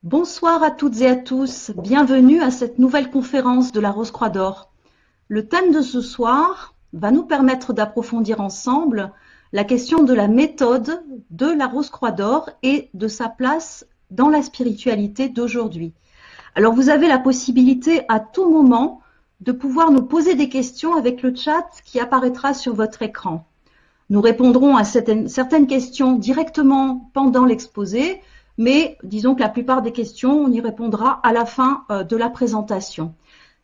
Bonsoir à toutes et à tous, bienvenue à cette nouvelle conférence de la Rose-Croix d'Or. Le thème de ce soir va nous permettre d'approfondir ensemble la question de la méthode de la Rose-Croix d'Or et de sa place dans la spiritualité d'aujourd'hui. Alors vous avez la possibilité à tout moment de pouvoir nous poser des questions avec le chat qui apparaîtra sur votre écran. Nous répondrons à certaines questions directement pendant l'exposé, mais disons que la plupart des questions, on y répondra à la fin de la présentation.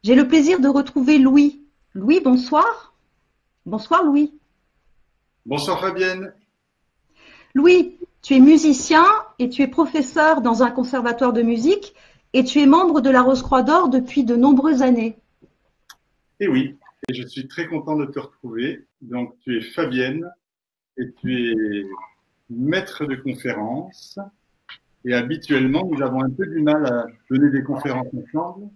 J'ai le plaisir de retrouver Louis. Louis, bonsoir. Bonsoir Louis. Bonsoir Fabienne. Louis, tu es musicien et tu es professeur dans un conservatoire de musique et tu es membre de la Rose-Croix d'Or depuis de nombreuses années. Et oui, et je suis très content de te retrouver. Donc tu es Fabienne et tu es maître de conférence. Et habituellement, nous avons un peu du mal à donner des conférences ensemble,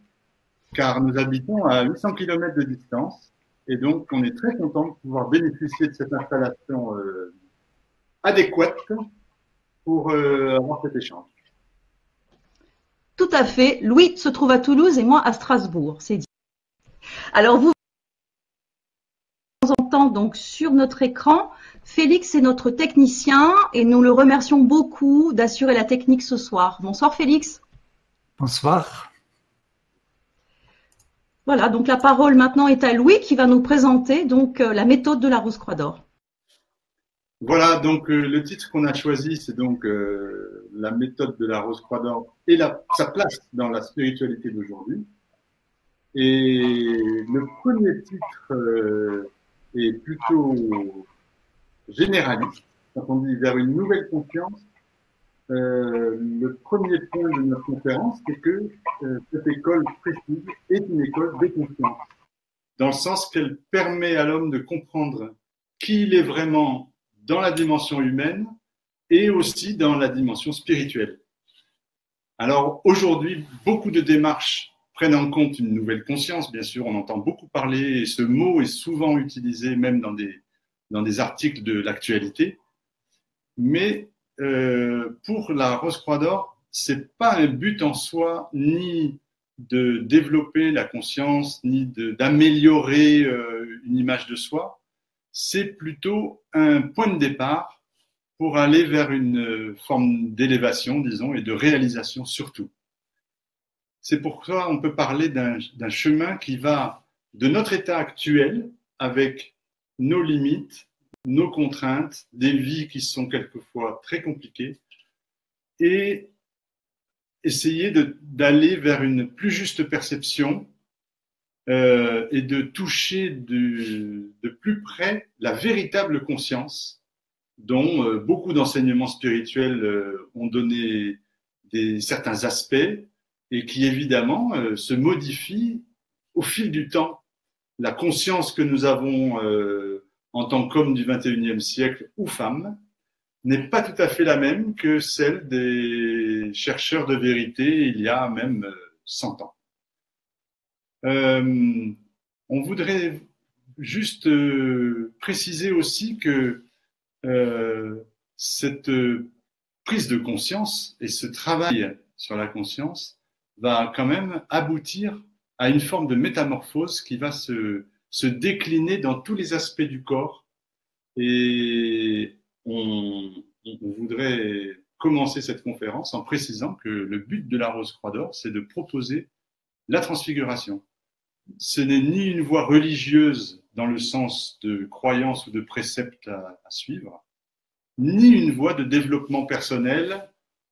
car nous habitons à 800 km de distance. Et donc, on est très content de pouvoir bénéficier de cette installation adéquate pour avoir cet échange. Tout à fait. Louis se trouve à Toulouse et moi à Strasbourg, c'est dit. Alors, vous entendez donc sur notre écran, Félix est notre technicien et nous le remercions beaucoup d'assurer la technique ce soir. Bonsoir Félix. Bonsoir. Voilà, donc la parole maintenant est à Louis qui va nous présenter donc la méthode de la Rose-Croix d'Or. Voilà, donc le titre qu'on a choisi, c'est donc la méthode de la Rose-Croix d'Or et sa place dans la spiritualité d'aujourd'hui. Et le premier titre est plutôt généraliste. Quand on dit vers une nouvelle conscience, le premier point de notre conférence, c'est que cette école précise est une école des consciences, dans le sens qu'elle permet à l'homme de comprendre qui il est vraiment dans la dimension humaine et aussi dans la dimension spirituelle. Alors aujourd'hui, beaucoup de démarches prennent en compte une nouvelle conscience. Bien sûr, on entend beaucoup parler et ce mot est souvent utilisé même dans des articles de l'actualité. Mais pour la Rose-Croix d'Or, c'est pas un but en soi ni de développer la conscience, ni d'améliorer une image de soi. C'est plutôt un point de départ pour aller vers une forme d'élévation, disons, et de réalisation surtout. C'est pourquoi on peut parler d'un chemin qui va de notre état actuel, avec nos limites, nos contraintes, des vies qui sont quelquefois très compliquées, et essayer d'aller vers une plus juste perception et de toucher de plus près la véritable conscience dont beaucoup d'enseignements spirituels ont donné certains aspects et qui évidemment se modifient au fil du temps. La conscience que nous avons en tant qu'hommes du XXIe siècle ou femmes n'est pas tout à fait la même que celle des chercheurs de vérité il y a même 100 ans. On voudrait juste préciser aussi que cette prise de conscience et ce travail sur la conscience va quand même aboutir à une forme de métamorphose qui va se décliner dans tous les aspects du corps. Et on voudrait commencer cette conférence en précisant que le but de la Rose-Croix d'Or, c'est de proposer la transfiguration. Ce n'est ni une voie religieuse dans le sens de croyance ou de précepte à suivre, ni une voie de développement personnel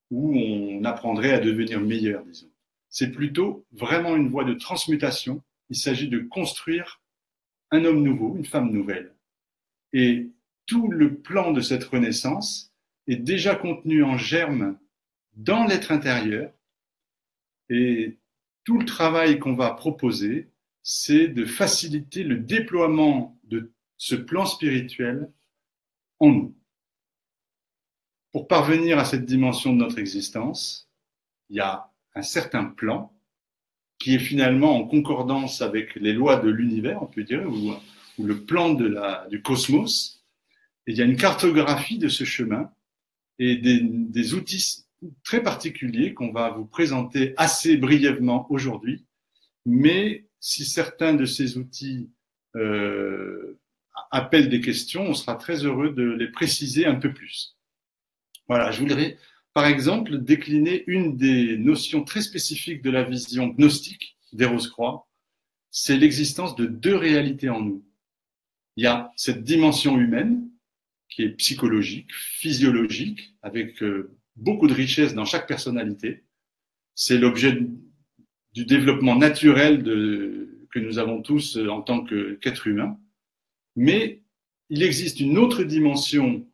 où on apprendrait à devenir meilleur, disons. C'est plutôt vraiment une voie de transmutation. Il s'agit de construire un homme nouveau, une femme nouvelle. Et tout le plan de cette renaissance est déjà contenu en germe dans l'être intérieur. Et tout le travail qu'on va proposer, c'est de faciliter le déploiement de ce plan spirituel en nous. Pour parvenir à cette dimension de notre existence, il y a un certain plan qui est finalement en concordance avec les lois de l'univers, on peut dire, ou le plan du cosmos. Et il y a une cartographie de ce chemin et des outils très particulier qu'on va vous présenter assez brièvement aujourd'hui. Mais si certains de ces outils appellent des questions, on sera très heureux de les préciser un peu plus. Voilà, je voudrais par exemple décliner une des notions très spécifiques de la vision gnostique des Rose-Croix, c'est l'existence de deux réalités en nous. Il y a cette dimension humaine qui est psychologique, physiologique, avec beaucoup de richesse dans chaque personnalité. C'est l'objet du développement naturel que nous avons tous en tant qu'êtres humains. Mais il existe une autre dimension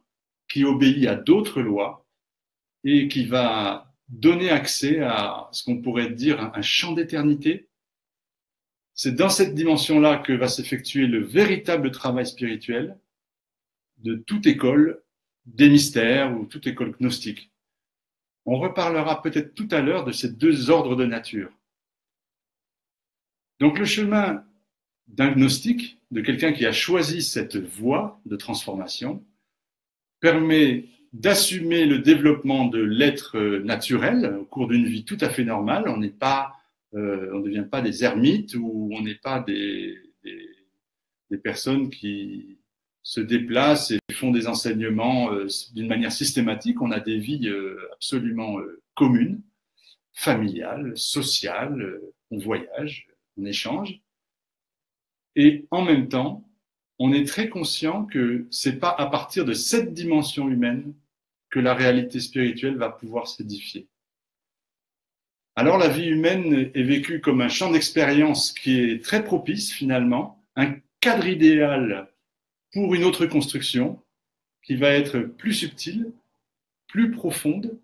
qui obéit à d'autres lois et qui va donner accès à ce qu'on pourrait dire un champ d'éternité. C'est dans cette dimension-là que va s'effectuer le véritable travail spirituel de toute école des mystères ou toute école gnostique. On reparlera peut-être tout à l'heure de ces deux ordres de nature. Donc le chemin d'un gnostique, de quelqu'un qui a choisi cette voie de transformation, permet d'assumer le développement de l'être naturel au cours d'une vie tout à fait normale. On ne devient pas des ermites ou on n'est pas des personnes qui se déplacent et font des enseignements d'une manière systématique. On a des vies absolument communes, familiales, sociales, on voyage, on échange. Et en même temps, on est très conscient que c'est pas à partir de cette dimension humaine que la réalité spirituelle va pouvoir s'édifier. Alors la vie humaine est vécue comme un champ d'expérience qui est très propice finalement, un cadre idéal pour une autre construction qui va être plus subtile, plus profonde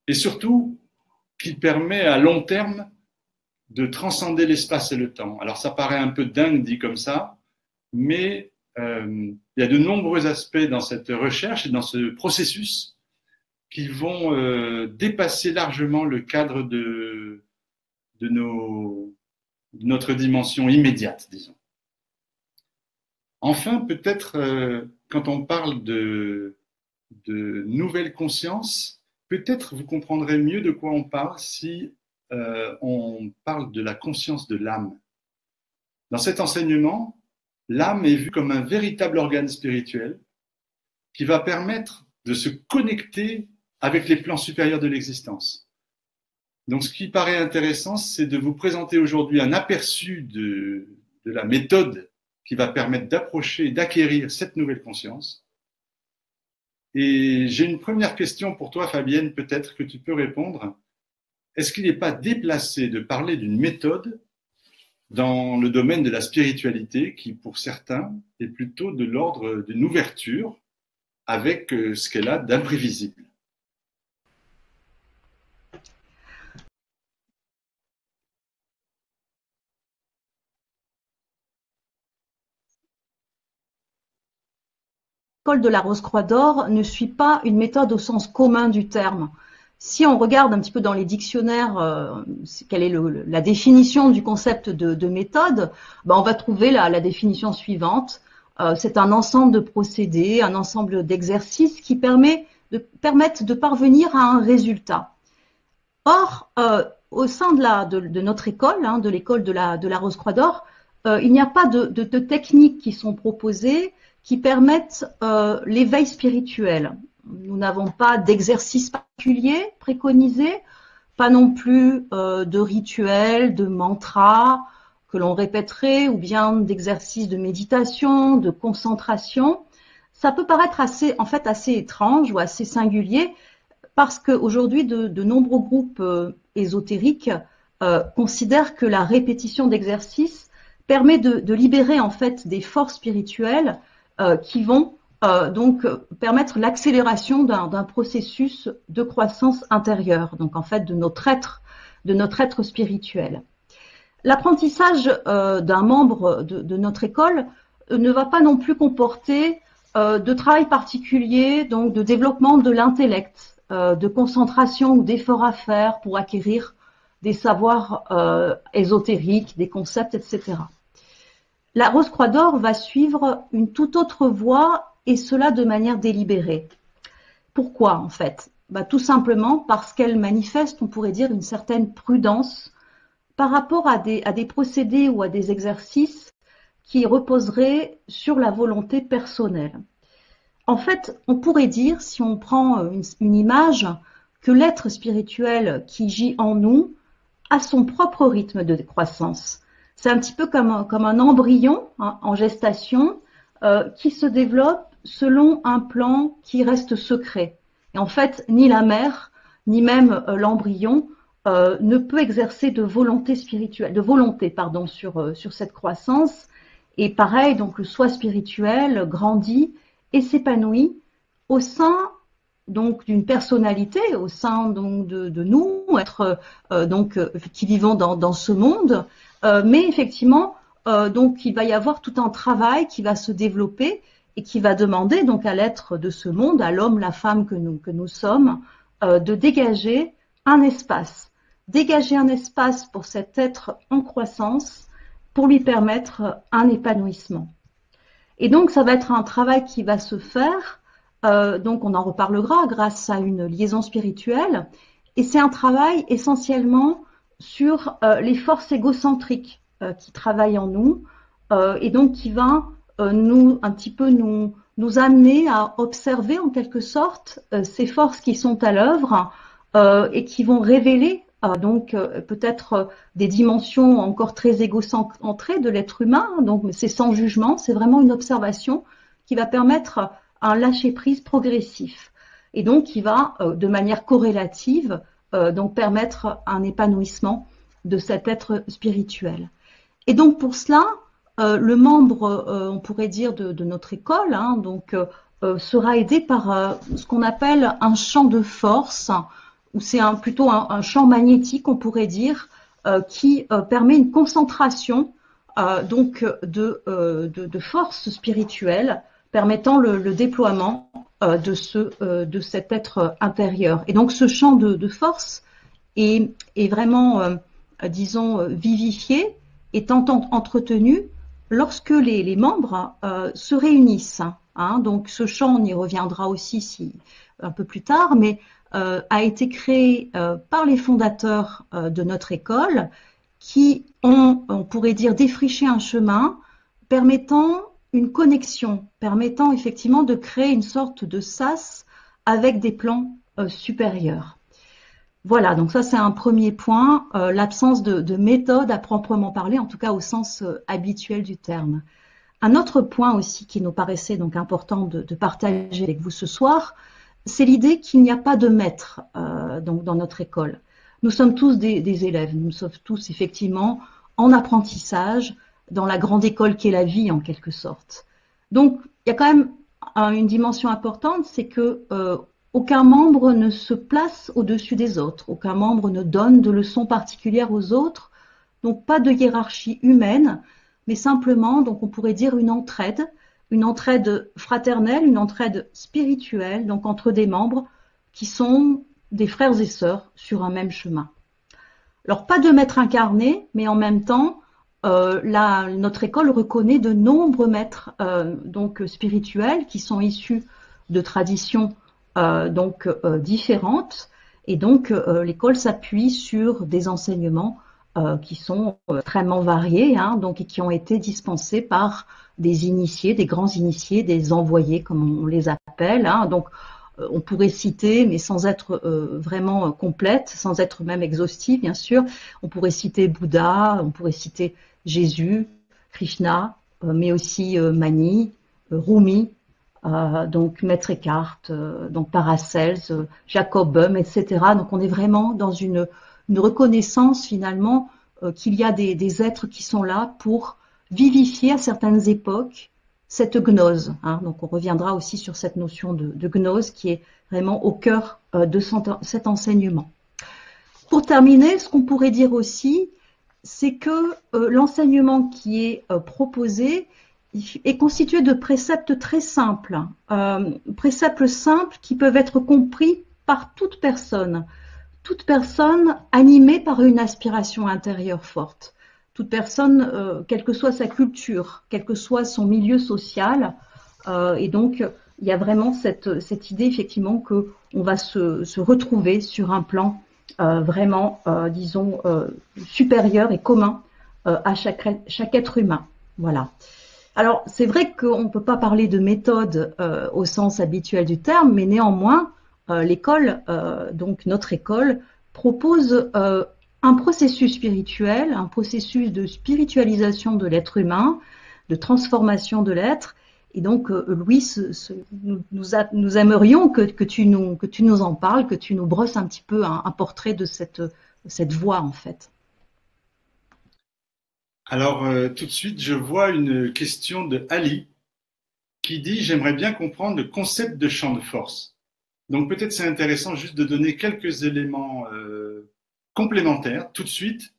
et surtout qui permet à long terme de transcender l'espace et le temps. Alors ça paraît un peu dingue dit comme ça, mais il y a de nombreux aspects dans cette recherche et dans ce processus qui vont dépasser largement le cadre de notre dimension immédiate, disons. Enfin, peut-être, quand on parle de nouvelle conscience, peut-être vous comprendrez mieux de quoi on parle si on parle de la conscience de l'âme. Dans cet enseignement, l'âme est vue comme un véritable organe spirituel qui va permettre de se connecter avec les plans supérieurs de l'existence. Donc, ce qui paraît intéressant, c'est de vous présenter aujourd'hui un aperçu de la méthode qui va permettre d'approcher et d'acquérir cette nouvelle conscience. Et j'ai une première question pour toi, Fabienne, peut-être que tu peux répondre. Est-ce qu'il n'est pas déplacé de parler d'une méthode dans le domaine de la spiritualité qui, pour certains, est plutôt de l'ordre d'une ouverture avec ce qu'elle a d'imprévisible? L'école de la Rose-Croix d'Or ne suit pas une méthode au sens commun du terme. Si on regarde un petit peu dans les dictionnaires quelle est la définition du concept de méthode, on va trouver la définition suivante. C'est un ensemble de procédés, un ensemble d'exercices qui permettent de parvenir à un résultat. Or, au sein de notre école, de l'école de la Rose-Croix d'Or, il n'y a pas de techniques qui sont proposées qui permettent l'éveil spirituel. Nous n'avons pas d'exercice particulier préconisé, pas non plus de rituels, de mantras que l'on répéterait, ou bien d'exercices de méditation, de concentration. Ça peut paraître assez étrange ou assez singulier, parce qu'aujourd'hui, de nombreux groupes ésotériques considèrent que la répétition d'exercices permet de libérer en fait des forces spirituelles qui vont donc permettre l'accélération d'un processus de croissance intérieure, donc en fait de notre être spirituel. L'apprentissage d'un membre de notre école ne va pas non plus comporter de travail particulier, donc de développement de l'intellect, de concentration ou d'efforts à faire pour acquérir des savoirs ésotériques, des concepts, etc. La Rose-Croix d'Or va suivre une toute autre voie, et cela de manière délibérée. Pourquoi en fait? Tout simplement parce qu'elle manifeste, on pourrait dire, une certaine prudence par rapport à des procédés ou à des exercices qui reposeraient sur la volonté personnelle. En fait, on pourrait dire, si on prend une image, que l'être spirituel qui gît en nous a son propre rythme de croissance. C'est un petit peu comme un embryon en gestation qui se développe selon un plan qui reste secret. Et en fait, ni la mère, ni même l'embryon ne peut exercer de volonté spirituelle, sur cette croissance. Et pareil, donc le soi spirituel grandit et s'épanouit au sein donc d'une personnalité, au sein donc de nous, être qui vivons dans ce monde, mais effectivement, donc il va y avoir tout un travail qui va se développer et qui va demander donc à l'être de ce monde, à l'homme, la femme que nous sommes, de dégager un espace pour cet être en croissance, pour lui permettre un épanouissement. Et donc ça va être un travail qui va se faire, donc on en reparlera grâce à une liaison spirituelle, et c'est un travail essentiellement sur les forces égocentriques qui travaillent en nous, et donc qui va nous amener à observer en quelque sorte ces forces qui sont à l'œuvre et qui vont révéler peut-être des dimensions encore très égocentrées de l'être humain. Donc c'est sans jugement, c'est vraiment une observation qui va permettre un lâcher-prise progressif et donc qui va de manière corrélative donc permettre un épanouissement de cet être spirituel. Et donc pour cela, le membre, on pourrait dire, de notre école, sera aidé par ce qu'on appelle un champ de force, ou c'est plutôt un champ magnétique, on pourrait dire, qui permet une concentration de force spirituelle, permettant le déploiement de cet être intérieur. Et donc ce champ de force est vraiment, disons, vivifié, étant entretenu lorsque les membres se réunissent. Donc ce champ, on y reviendra aussi un peu plus tard, mais a été créé par les fondateurs de notre école qui ont, on pourrait dire, défriché un chemin permettant une connexion, permettant effectivement de créer une sorte de sas avec des plans supérieurs. Voilà, donc ça c'est un premier point, l'absence de méthode à proprement parler, en tout cas au sens habituel du terme. Un autre point aussi qui nous paraissait donc important de partager avec vous ce soir, c'est l'idée qu'il n'y a pas de maître donc dans notre école. Nous sommes tous des élèves, nous sommes tous effectivement en apprentissage dans la grande école qui est la vie en quelque sorte. Donc il y a quand même une dimension importante, c'est que aucun membre ne se place au-dessus des autres, aucun membre ne donne de leçons particulières aux autres, donc pas de hiérarchie humaine, mais simplement, donc on pourrait dire une entraide fraternelle, une entraide spirituelle, donc entre des membres qui sont des frères et sœurs sur un même chemin. Alors pas de maître incarné, mais en même temps, notre école reconnaît de nombreux maîtres spirituels qui sont issus de traditions différentes, et donc l'école s'appuie sur des enseignements qui sont extrêmement variés, et qui ont été dispensés par des initiés, des grands initiés, des envoyés comme on les appelle. Donc on pourrait citer, mais sans être vraiment complète, sans être même exhaustive bien sûr, on pourrait citer Bouddha, on pourrait citer Jésus, Krishna, mais aussi Mani, Rumi, donc Maître Eckhart, donc Paracels, Jacob Böhm, etc. Donc on est vraiment dans une reconnaissance finalement qu'il y a des êtres qui sont là pour vivifier à certaines époques cette gnose. Donc on reviendra aussi sur cette notion de gnose qui est vraiment au cœur de cet enseignement. Pour terminer, ce qu'on pourrait dire aussi, c'est que l'enseignement qui est proposé est constitué de préceptes très simples, préceptes simples qui peuvent être compris par toute personne animée par une aspiration intérieure forte, toute personne, quelle que soit sa culture, quel que soit son milieu social, et donc il y a vraiment cette idée effectivement qu'on va se retrouver sur un plan vraiment, disons, supérieur et commun à chaque être humain. Voilà. Alors, c'est vrai qu'on ne peut pas parler de méthode au sens habituel du terme, mais néanmoins, l'école, donc notre école, propose un processus spirituel, un processus de spiritualisation de l'être humain, de transformation de l'être. Et donc, Louis, nous aimerions que tu nous en parles, que tu nous brosses un petit peu un portrait de cette voie, en fait. Alors, tout de suite, je vois une question de Ali qui dit: j'aimerais bien comprendre le concept de champ de force. Donc, peut-être c'est intéressant juste de donner quelques éléments complémentaires tout de suite.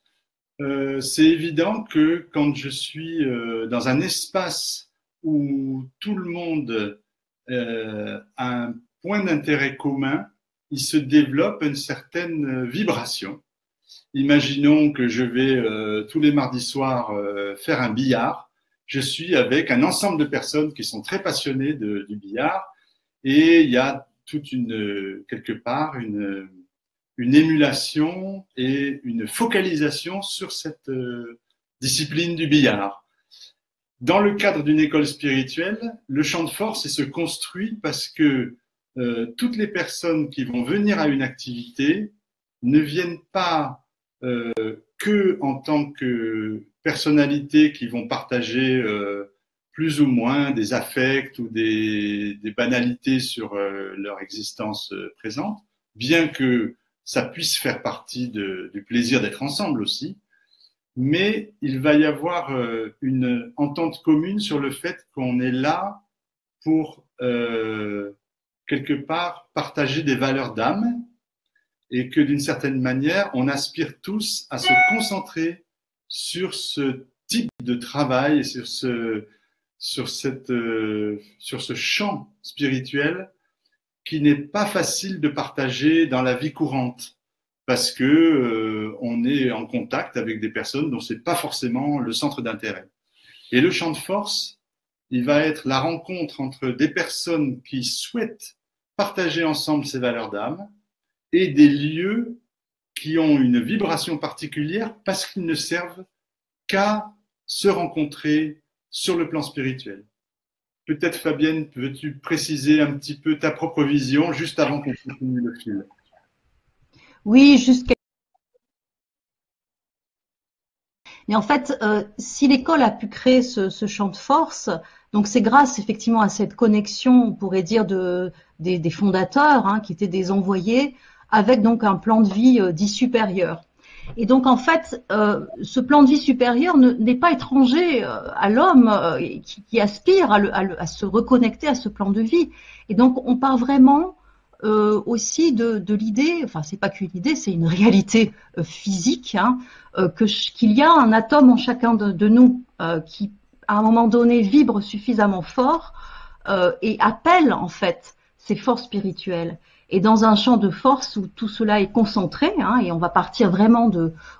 C'est évident que quand je suis dans un espace où tout le monde a un point d'intérêt commun, il se développe une certaine vibration. Imaginons que je vais tous les mardis soirs faire un billard. Je suis avec un ensemble de personnes qui sont très passionnées du billard et il y a quelque part une émulation et une focalisation sur cette discipline du billard. Dans le cadre d'une école spirituelle, le champ de force il se construit parce que toutes les personnes qui vont venir à une activité ne viennent pas que en tant que personnalités qui vont partager plus ou moins des affects ou des banalités sur leur existence présente, bien que ça puisse faire partie du plaisir d'être ensemble aussi, mais il va y avoir une entente commune sur le fait qu'on est là pour quelque part partager des valeurs d'âme et que d'une certaine manière, on aspire tous à se concentrer sur ce type de travail et sur ce champ spirituel qui n'est pas facile de partager dans la vie courante parce que on est en contact avec des personnes dont c'est pas forcément le centre d'intérêt. Et le champ de force, il va être la rencontre entre des personnes qui souhaitent partager ensemble ces valeurs d'âme et des lieux qui ont une vibration particulière parce qu'ils ne servent qu'à se rencontrer sur le plan spirituel. Peut-être, Fabienne, veux-tu préciser un petit peu ta propre vision juste avant qu'on continue le fil? Oui, mais en fait, si l'école a pu créer ce champ de force, donc c'est grâce effectivement à cette connexion, on pourrait dire, des fondateurs, hein, qui étaient des envoyés, avec donc un plan de vie dit supérieur. Et donc en fait, ce plan de vie supérieur n'est pas étranger à l'homme qui aspire à se reconnecter à ce plan de vie. Et donc on part vraiment aussi de l'idée, enfin c'est pas qu'une idée, c'est une réalité physique, hein, qu'il y a un atome en chacun de nous qui à un moment donné vibre suffisamment fort et appelle en fait ces forces spirituelles. Et dans un champ de force où tout cela est concentré, hein, et on va partir vraiment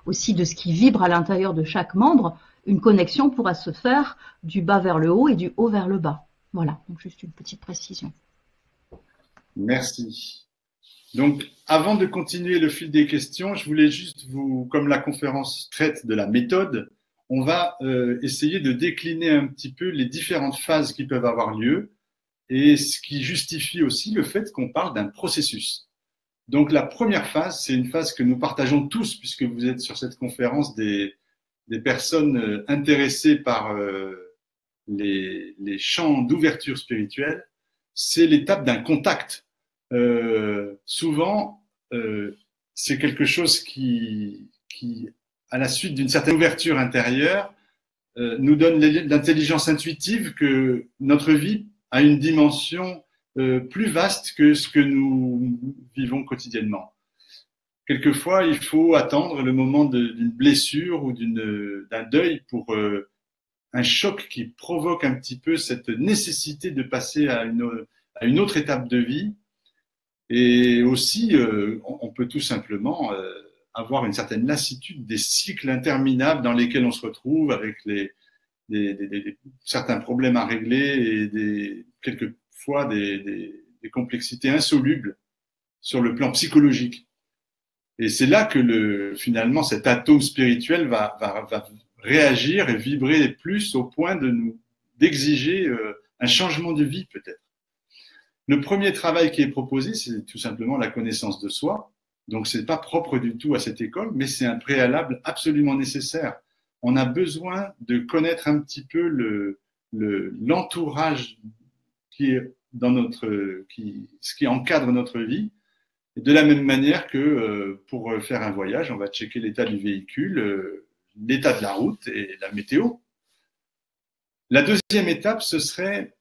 aussi de ce qui vibre à l'intérieur de chaque membre, une connexion pourra se faire du bas vers le haut et du haut vers le bas. Voilà, donc juste une petite précision. Merci. Donc, avant de continuer le fil des questions, je voulais juste comme la conférence traite de la méthode, on va essayer de décliner un petit peu les différentes phases qui peuvent avoir lieu et ce qui justifie aussi le fait qu'on parle d'un processus. Donc, la première phase, c'est une phase que nous partageons tous puisque vous êtes sur cette conférence des personnes intéressées par les champs d'ouverture spirituelle. C'est l'étape d'un contact. Souvent, c'est quelque chose qui, à la suite d'une certaine ouverture intérieure, nous donne l'intelligence intuitive que notre vie a une dimension plus vaste que ce que nous vivons quotidiennement. Quelquefois, il faut attendre le moment d'une blessure ou d'un deuil pour un choc qui provoque un petit peu cette nécessité de passer à une autre étape de vie. Et aussi, on peut tout simplement avoir une certaine lassitude des cycles interminables dans lesquels on se retrouve avec certains problèmes à régler et quelques fois des complexités insolubles sur le plan psychologique. Et c'est là que finalement cet atome spirituel va réagir et vibrer plus au point d'exiger un changement de vie peut-être. Le premier travail qui est proposé, c'est tout simplement la connaissance de soi. Donc c'est pas propre du tout à cette école, mais c'est un préalable absolument nécessaire. On a besoin de connaître un petit peu l'entourage qui est ce qui encadre notre vie. Et de la même manière que pour faire un voyage, on va checker l'état du véhicule, l'état de la route et la météo. La deuxième étape, ce serait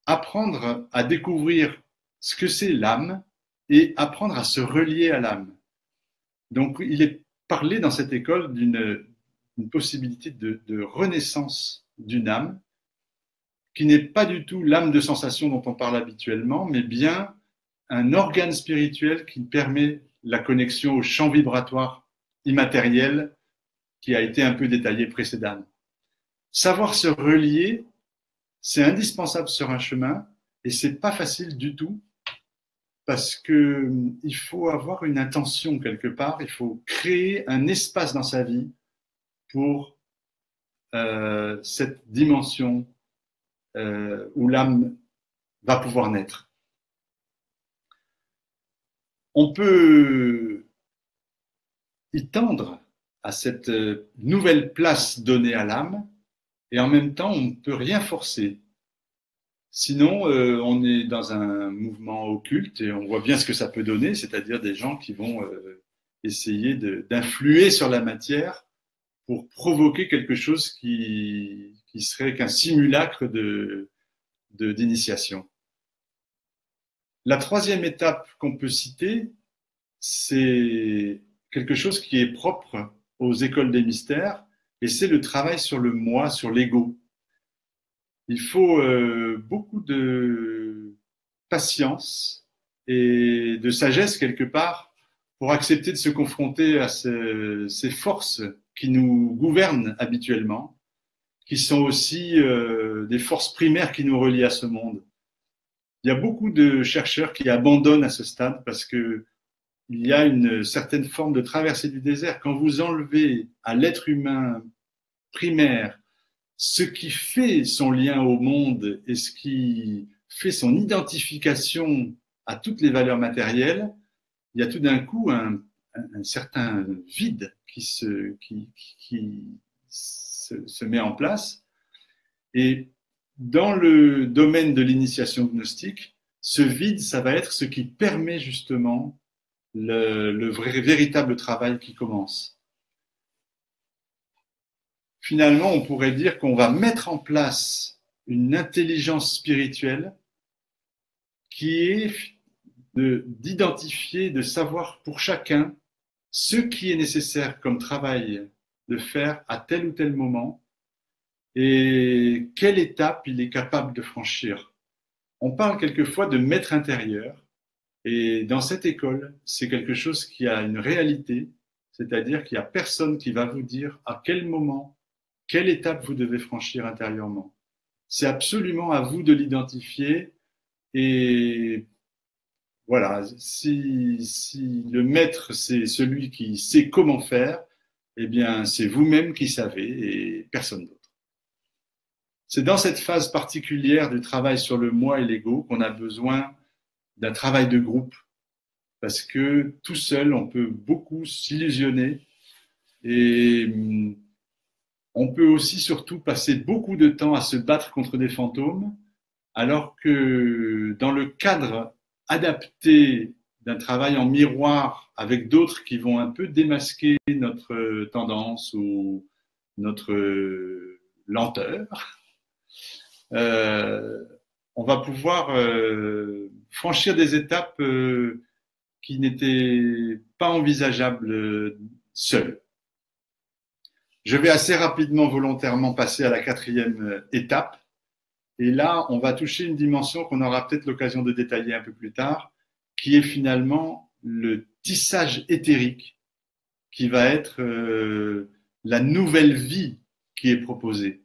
apprendre à découvrir ce que c'est l'âme et apprendre à se relier à l'âme. Donc, il est parlé dans cette école d'une possibilité de renaissance d'une âme qui n'est pas du tout l'âme de sensation dont on parle habituellement, mais bien un organe spirituel qui permet la connexion au champ vibratoire immatériel qui a été un peu détaillé précédemment. Savoir se relier, c'est indispensable sur un chemin et c'est pas facile du tout parce que il faut avoir une intention quelque part, il faut créer un espace dans sa vie pour cette dimension où l'âme va pouvoir naître. On peut y tendre à cette nouvelle place donnée à l'âme et en même temps, on ne peut rien forcer. Sinon, on est dans un mouvement occulte et on voit bien ce que ça peut donner, c'est-à-dire des gens qui vont essayer d'influer sur la matière pour provoquer quelque chose qui serait qu'un simulacre d'initiation. La troisième étape qu'on peut citer, c'est quelque chose qui est propre aux écoles des mystères, et c'est le travail sur le moi, sur l'ego. Il faut beaucoup de patience et de sagesse quelque part pour accepter de se confronter à ces forces qui nous gouvernent habituellement, qui sont aussi des forces primaires qui nous relient à ce monde. Il y a beaucoup de chercheurs qui abandonnent à ce stade parce que il y a une certaine forme de traversée du désert. Quand vous enlevez à l'être humain primaire ce qui fait son lien au monde et ce qui fait son identification à toutes les valeurs matérielles, il y a tout d'un coup un certain vide qui se met en place. Et dans le domaine de l'initiation gnostique, ce vide, ça va être ce qui permet justement le véritable travail qui commence. Finalement, on pourrait dire qu'on va mettre en place une intelligence spirituelle qui est d'identifier, de savoir pour chacun ce qui est nécessaire comme travail de faire à tel ou tel moment et quelle étape il est capable de franchir. On parle quelquefois de maître intérieur et dans cette école, c'est quelque chose qui a une réalité, c'est-à-dire qu'il n'y a personne qui va vous dire à quel moment, quelle étape vous devez franchir intérieurement. C'est absolument à vous de l'identifier et voilà, si le maître c'est celui qui sait comment faire, eh bien c'est vous-même qui savez et personne d'autre. C'est dans cette phase particulière du travail sur le moi et l'ego qu'on a besoin d'un travail de groupe parce que tout seul on peut beaucoup s'illusionner et on peut aussi surtout passer beaucoup de temps à se battre contre des fantômes alors que dans le cadre adapté d'un travail en miroir avec d'autres qui vont un peu démasquer notre tendance ou notre lenteur, on va pouvoir franchir des étapes qui n'étaient pas envisageables seules. Je vais assez rapidement, volontairement passer à la quatrième étape. Et là, on va toucher une dimension qu'on aura peut-être l'occasion de détailler un peu plus tard, qui est finalement le tissage éthérique, qui va être la nouvelle vie qui est proposée.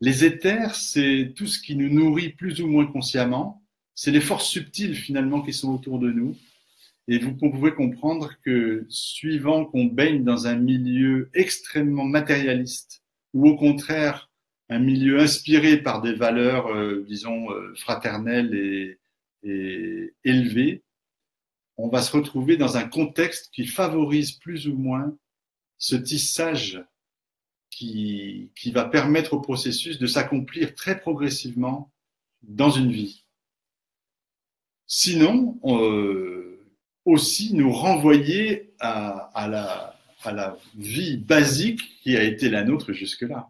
Les éthers, c'est tout ce qui nous nourrit plus ou moins consciemment, c'est les forces subtiles finalement qui sont autour de nous. Et vous pouvez comprendre que suivant qu'on baigne dans un milieu extrêmement matérialiste ou au contraire un milieu inspiré par des valeurs, disons, fraternelles et élevées, on va se retrouver dans un contexte qui favorise plus ou moins ce tissage qui va permettre au processus de s'accomplir très progressivement dans une vie. Sinon, aussi nous renvoyer à la vie basique qui a été la nôtre jusque-là.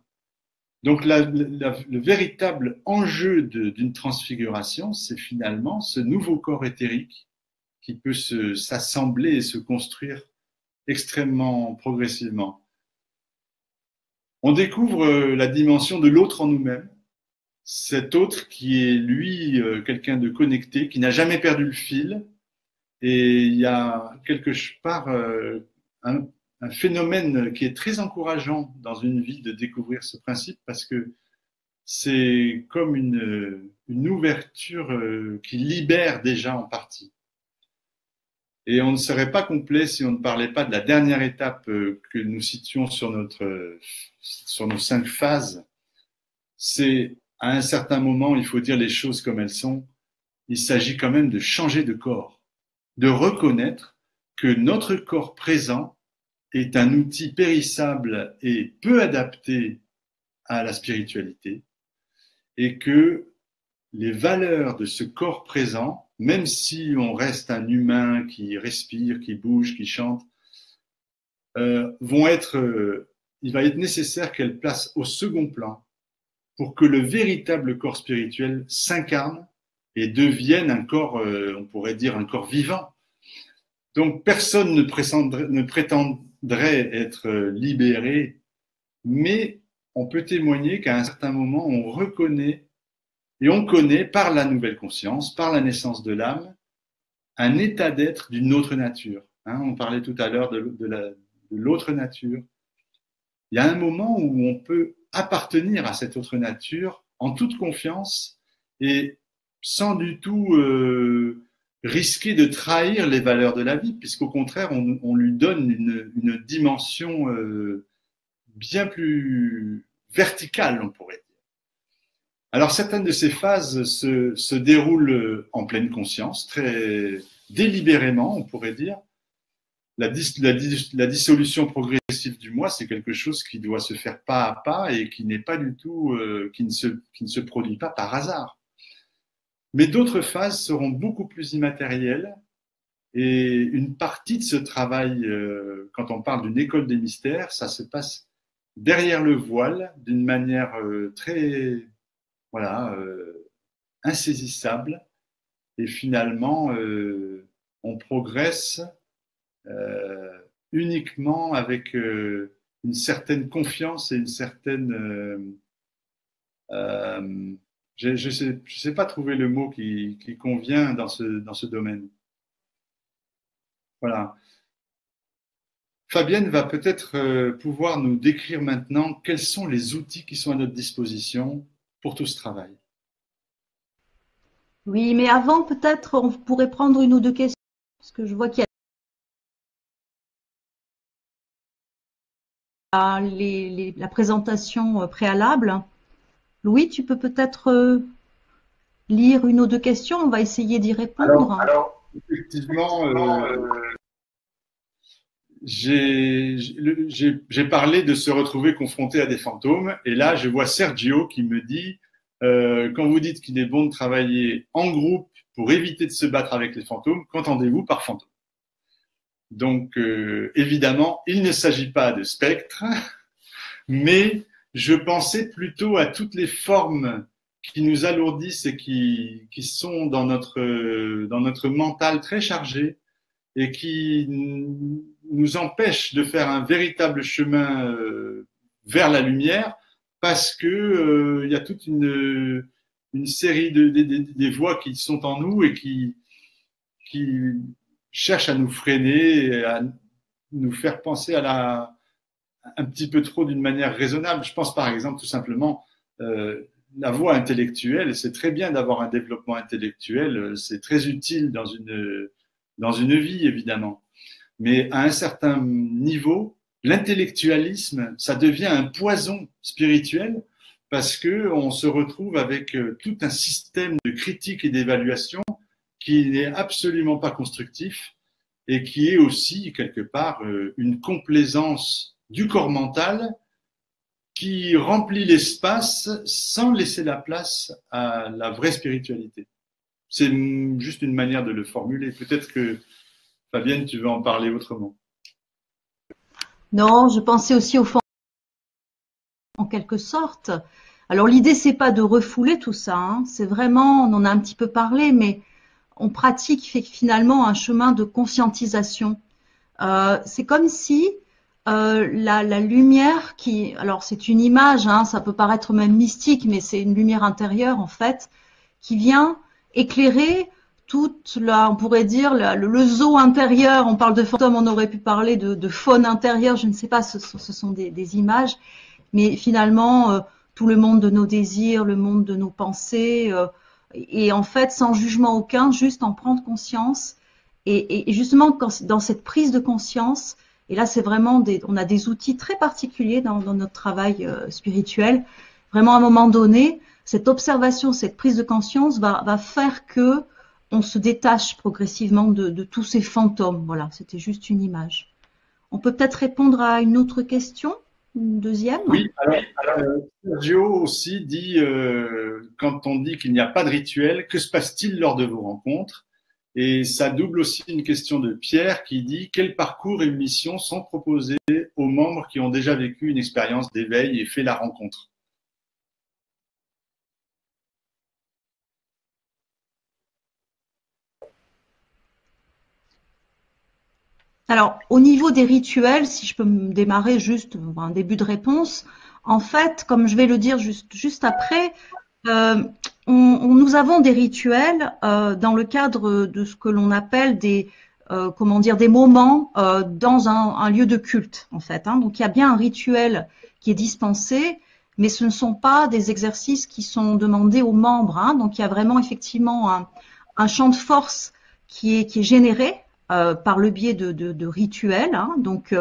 Donc le véritable enjeu d'une transfiguration, c'est finalement ce nouveau corps éthérique qui peut s'assembler et se construire extrêmement progressivement. On découvre la dimension de l'autre en nous-mêmes, cet autre qui est lui quelqu'un de connecté, qui n'a jamais perdu le fil. Et il y a quelque part un phénomène qui est très encourageant dans une vie de découvrir ce principe parce que c'est comme une ouverture qui libère déjà en partie. Et on ne serait pas complet si on ne parlait pas de la dernière étape que nous citions sur nos 5 phases. C'est à un certain moment, il faut dire les choses comme elles sont, il s'agit quand même de changer de corps, de reconnaître que notre corps présent est un outil périssable et peu adapté à la spiritualité et que les valeurs de ce corps présent, même si on reste un humain qui respire, qui bouge, qui chante, il va être nécessaire qu'elles placent au second plan pour que le véritable corps spirituel s'incarne et devienne un corps, on pourrait dire un corps vivant. Donc personne ne prétendrait être libéré, mais on peut témoigner qu'à un certain moment, on reconnaît et on connaît par la nouvelle conscience, par la naissance de l'âme, un état d'être d'une autre nature. On parlait tout à l'heure de l'autre nature. Il y a un moment où on peut appartenir à cette autre nature en toute confiance et sans du tout risquer de trahir les valeurs de la vie, puisqu'au contraire, on lui donne une dimension bien plus verticale, on pourrait dire. Alors, certaines de ces phases se déroulent en pleine conscience, très délibérément, on pourrait dire. La dissolution progressive du moi, c'est quelque chose qui doit se faire pas à pas et qui n'est pas du tout, qui ne se produit pas par hasard. Mais d'autres phases seront beaucoup plus immatérielles et une partie de ce travail, quand on parle d'une école des mystères, ça se passe derrière le voile d'une manière très, insaisissable et finalement on progresse uniquement avec une certaine confiance et une certaine je sais pas trouver le mot qui convient dans ce domaine. Voilà. Fabienne va peut-être pouvoir nous décrire maintenant quels sont les outils qui sont à notre disposition pour tout ce travail. Oui, mais avant, peut-être, on pourrait prendre une ou deux questions, parce que je vois qu'il y a la présentation préalable. Louis, tu peux peut-être lire une ou deux questions, on va essayer d'y répondre. Alors effectivement, j'ai parlé de se retrouver confronté à des fantômes, et là, je vois Sergio qui me dit quand vous dites qu'il est bon de travailler en groupe pour éviter de se battre avec les fantômes, qu'entendez-vous par fantôme? Donc, évidemment, il ne s'agit pas de spectres, mais je pensais plutôt à toutes les formes qui nous alourdissent et qui sont dans notre mental très chargé et qui nous empêchent de faire un véritable chemin vers la lumière, parce que il y a toute une série des voix qui sont en nous et qui cherchent à nous freiner et à nous faire penser un petit peu trop d'une manière raisonnable. Je pense par exemple tout simplement la voie intellectuelle, c'est très bien d'avoir un développement intellectuel, c'est très utile dans une vie, évidemment. Mais à un certain niveau, l'intellectualisme, ça devient un poison spirituel parce que on se retrouve avec tout un système de critique et d'évaluation qui n'est absolument pas constructif et qui est aussi, quelque part, une complaisance du corps mental qui remplit l'espace sans laisser la place à la vraie spiritualité. C'est juste une manière de le formuler. Peut-être que, Fabienne, tu veux en parler autrement. Non, je pensais aussi au fond, en quelque sorte. Alors l'idée, c'est pas de refouler tout ça, hein. C'est vraiment, on en a un petit peu parlé, mais on pratique finalement un chemin de conscientisation. C'est comme si la lumière alors c'est une image, hein, ça peut paraître même mystique, mais c'est une lumière intérieure en fait, qui vient éclairer on pourrait dire le zoo intérieur. On parle de fantômes, on aurait pu parler de faune intérieure, je ne sais pas, ce sont des images, mais finalement tout le monde de nos désirs, le monde de nos pensées, et en fait sans jugement aucun, juste en prendre conscience, et justement dans cette prise de conscience. Et là, c'est vraiment on a des outils très particuliers dans notre travail spirituel. Vraiment, à un moment donné, cette observation, cette prise de conscience va faire que on se détache progressivement de tous ces fantômes. Voilà, c'était juste une image. On peut peut-être répondre à une autre question, une deuxième. Oui, alors Sergio aussi dit, quand on dit qu'il n'y a pas de rituel, que se passe-t-il lors de vos rencontres? Et ça double aussi une question de Pierre qui dit quel parcours et missions sont proposés aux membres qui ont déjà vécu une expérience d'éveil et fait la rencontre. Alors, au niveau des rituels, si je peux me démarrer juste un début de réponse, en fait, comme je vais le dire juste après, nous avons des rituels dans le cadre de ce que l'on appelle des moments dans un lieu de culte, en fait, hein. Donc, il y a bien un rituel qui est dispensé, mais ce ne sont pas des exercices qui sont demandés aux membres, hein. Donc, il y a vraiment effectivement un champ de force qui est généré par le biais de rituels, hein. Donc,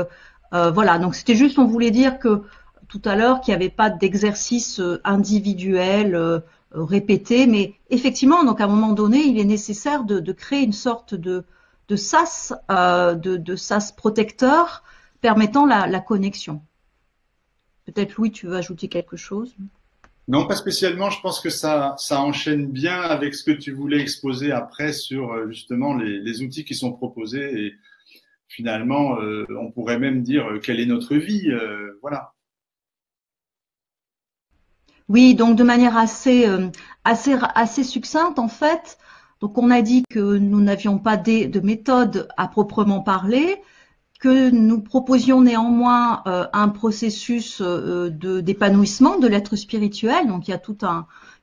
voilà. Donc, c'était juste, on voulait dire que tout à l'heure qu'il n'y avait pas d'exercice individuel répété, mais effectivement, donc à un moment donné, il est nécessaire de créer une sorte de sas, de sas protecteur permettant la connexion. Peut-être Louis, tu veux ajouter quelque chose? Non, pas spécialement. Je pense que ça enchaîne bien avec ce que tu voulais exposer après sur justement les outils qui sont proposés. Et finalement, on pourrait même dire quelle est notre vie. Voilà. Oui, donc de manière assez succincte en fait. Donc on a dit que nous n'avions pas de méthode à proprement parler, que nous proposions néanmoins un processus d'épanouissement de l'être spirituel. Donc il y a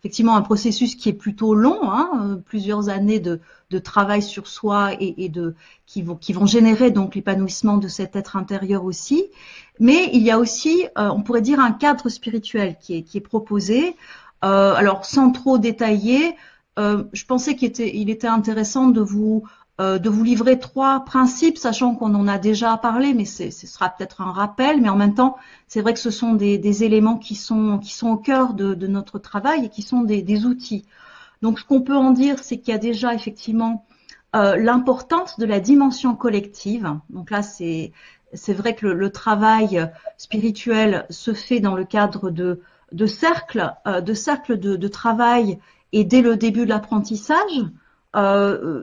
effectivement un processus qui est plutôt long, hein, plusieurs années de travail sur soi qui vont générer donc l'épanouissement de cet être intérieur aussi. Mais il y a aussi, on pourrait dire, un cadre spirituel qui est proposé. Alors sans trop détailler, je pensais qu'il était intéressant de vous livrer 3 principes, sachant qu'on en a déjà parlé, mais ce sera peut-être un rappel. Mais en même temps, c'est vrai que ce sont des éléments qui sont au cœur de notre travail et qui sont des outils. Donc, ce qu'on peut en dire, c'est qu'il y a déjà effectivement l'importance de la dimension collective. Donc là, c'est vrai que le travail spirituel se fait dans le cadre de cercles de travail et dès le début de l'apprentissage.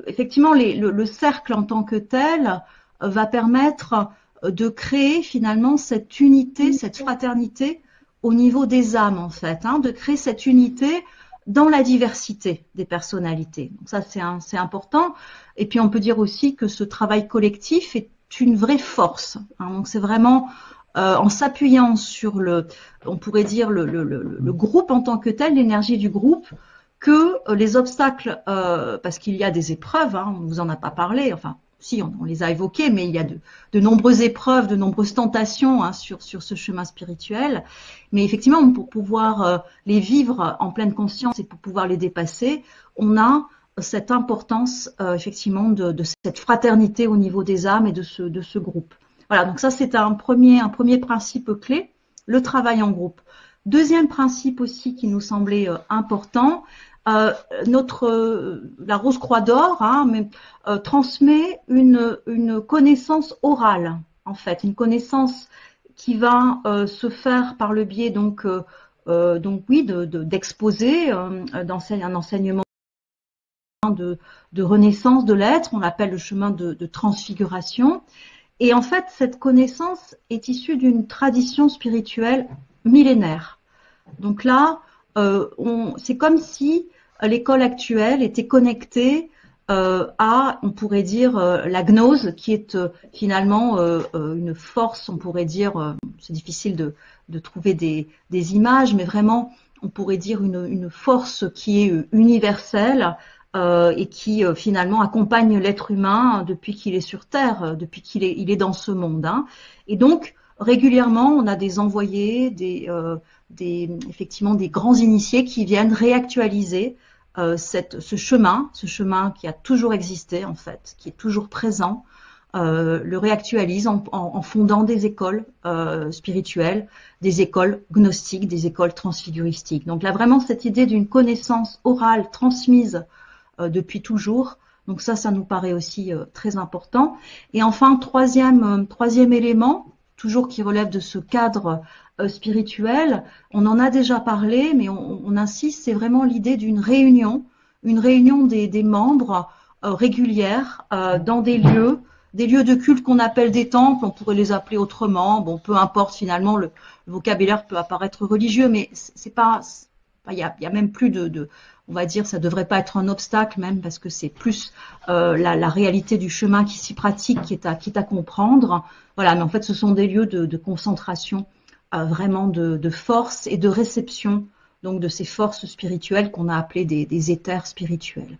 Effectivement, le cercle en tant que tel va permettre de créer finalement cette unité, cette fraternité au niveau des âmes en fait, hein, de créer cette unité dans la diversité des personnalités. Donc ça, c'est important. Et puis, on peut dire aussi que ce travail collectif est une vraie force, hein. Donc, c'est vraiment en s'appuyant sur on pourrait dire le groupe en tant que tel, l'énergie du groupe, que les obstacles, parce qu'il y a des épreuves, hein, on ne vous en a pas parlé, enfin, si on les a évoquées, mais il y a de nombreuses épreuves, de nombreuses tentations hein, sur ce chemin spirituel. Mais effectivement, pour pouvoir les vivre en pleine conscience et pour pouvoir les dépasser, on a cette importance effectivement de cette fraternité au niveau des âmes et de ce groupe. Voilà, donc ça c'est un premier principe clé, le travail en groupe. Deuxième principe aussi qui nous semblait important, la Rose-Croix d'Or transmet une connaissance orale, en fait, une connaissance qui va se faire par le biais d'exposer un enseignement de renaissance de l'être, on l'appelle le chemin de transfiguration. Et en fait, cette connaissance est issue d'une tradition spirituelle millénaire. Donc là, c'est comme si l'école actuelle était connectée à, on pourrait dire, la gnose, qui est finalement une force, on pourrait dire, c'est difficile de trouver des images, mais vraiment, on pourrait dire une force qui est universelle et qui finalement accompagne l'être humain depuis qu'il est sur Terre, depuis qu'il est dans ce monde. Hein. Et donc, régulièrement, on a des envoyés, effectivement des grands initiés qui viennent réactualiser ce chemin qui a toujours existé en fait, qui est toujours présent, le réactualise en fondant des écoles spirituelles, des écoles gnostiques, des écoles transfiguristiques. Donc là vraiment cette idée d'une connaissance orale transmise depuis toujours. Donc ça nous paraît aussi très important. Et enfin, troisième élément, toujours qui relève de ce cadre spirituel, on en a déjà parlé, mais on insiste, c'est vraiment l'idée d'une réunion, des membres régulières dans des lieux de culte qu'on appelle des temples, on pourrait les appeler autrement, bon, peu importe finalement, le vocabulaire peut apparaître religieux, mais c'est pas, il y a même plus on va dire, ça devrait pas être un obstacle même parce que c'est plus la réalité du chemin qui s'y pratique qui est à comprendre. Voilà, mais en fait, ce sont des lieux de concentration, vraiment de force et de réception, donc de ces forces spirituelles qu'on a appelées des éthers spirituels.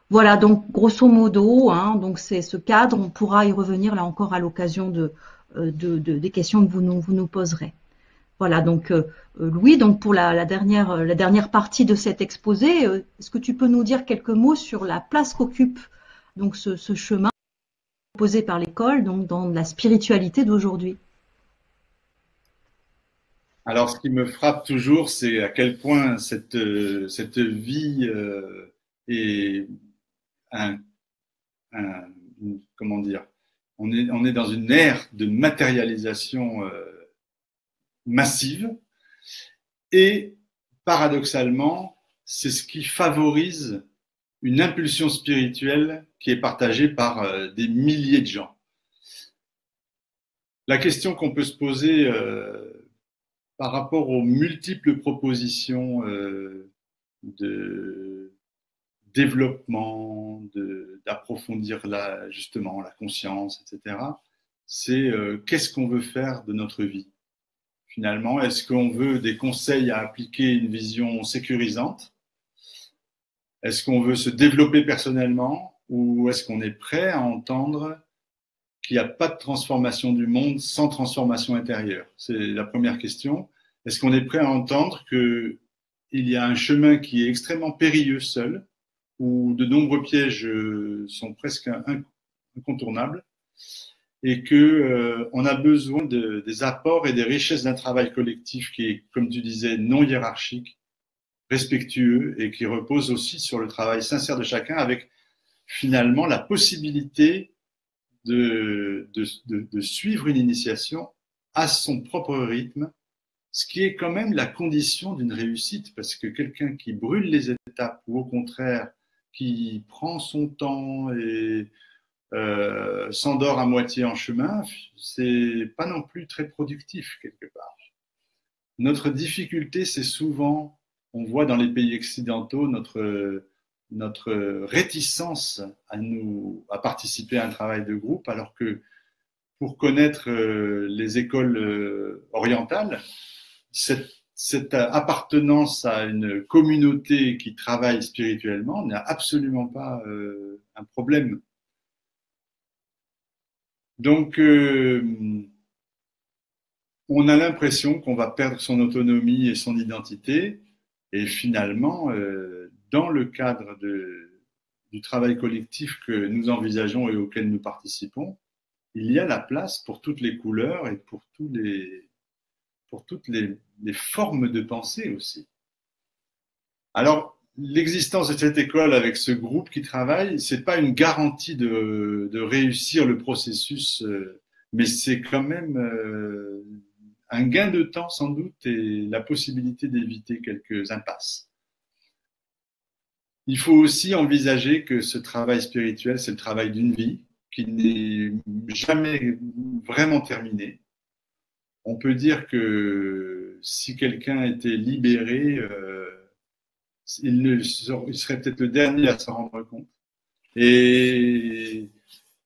Voilà, donc grosso modo, hein, donc c'est ce cadre. On pourra y revenir là encore à l'occasion des questions que vous nous poserez. Voilà, donc Louis, donc pour la dernière partie de cet exposé, est-ce que tu peux nous dire quelques mots sur la place qu'occupe donc ce chemin proposé par l'école, donc dans la spiritualité d'aujourd'hui? Alors, ce qui me frappe toujours, c'est à quel point cette vie est comment dire, on est dans une ère de matérialisation massive et paradoxalement, c'est ce qui favorise une impulsion spirituelle qui est partagée par des milliers de gens. La question qu'on peut se poser par rapport aux multiples propositions de développement, d'approfondir justement la conscience, etc., c'est qu'est-ce qu'on veut faire de notre vie? Finalement, est-ce qu'on veut des conseils à appliquer une vision sécurisante? Est-ce qu'on veut se développer personnellement ou est-ce qu'on est prêt à entendre qu'il n'y a pas de transformation du monde sans transformation intérieure? C'est la première question. Est-ce qu'on est prêt à entendre qu'il y a un chemin qui est extrêmement périlleux seul, où de nombreux pièges sont presque incontournables, et qu'on a besoin des apports et des richesses d'un travail collectif qui est, comme tu disais, non hiérarchique, respectueux, et qui repose aussi sur le travail sincère de chacun, avec finalement la possibilité de suivre une initiation à son propre rythme, ce qui est quand même la condition d'une réussite, parce que quelqu'un qui brûle les étapes ou au contraire qui prend son temps et s'endort à moitié en chemin, c'est pas non plus très productif quelque part. Notre difficulté, c'est souvent, on voit dans les pays occidentaux, notre réticence à participer à un travail de groupe, alors que pour connaître les écoles orientales, cette appartenance à une communauté qui travaille spirituellement n'est absolument pas un problème. Donc, on a l'impression qu'on va perdre son autonomie et son identité. Et finalement, dans le cadre du travail collectif que nous envisageons et auquel nous participons, il y a la place pour toutes les couleurs et pour toutes les formes de pensée aussi. Alors, l'existence de cette école avec ce groupe qui travaille, c'est pas une garantie de réussir le processus, mais c'est quand même un gain de temps sans doute et la possibilité d'éviter quelques impasses. Il faut aussi envisager que ce travail spirituel, c'est le travail d'une vie qui n'est jamais vraiment terminé. On peut dire que si quelqu'un était libéré, il serait peut-être le dernier à s'en rendre compte. Et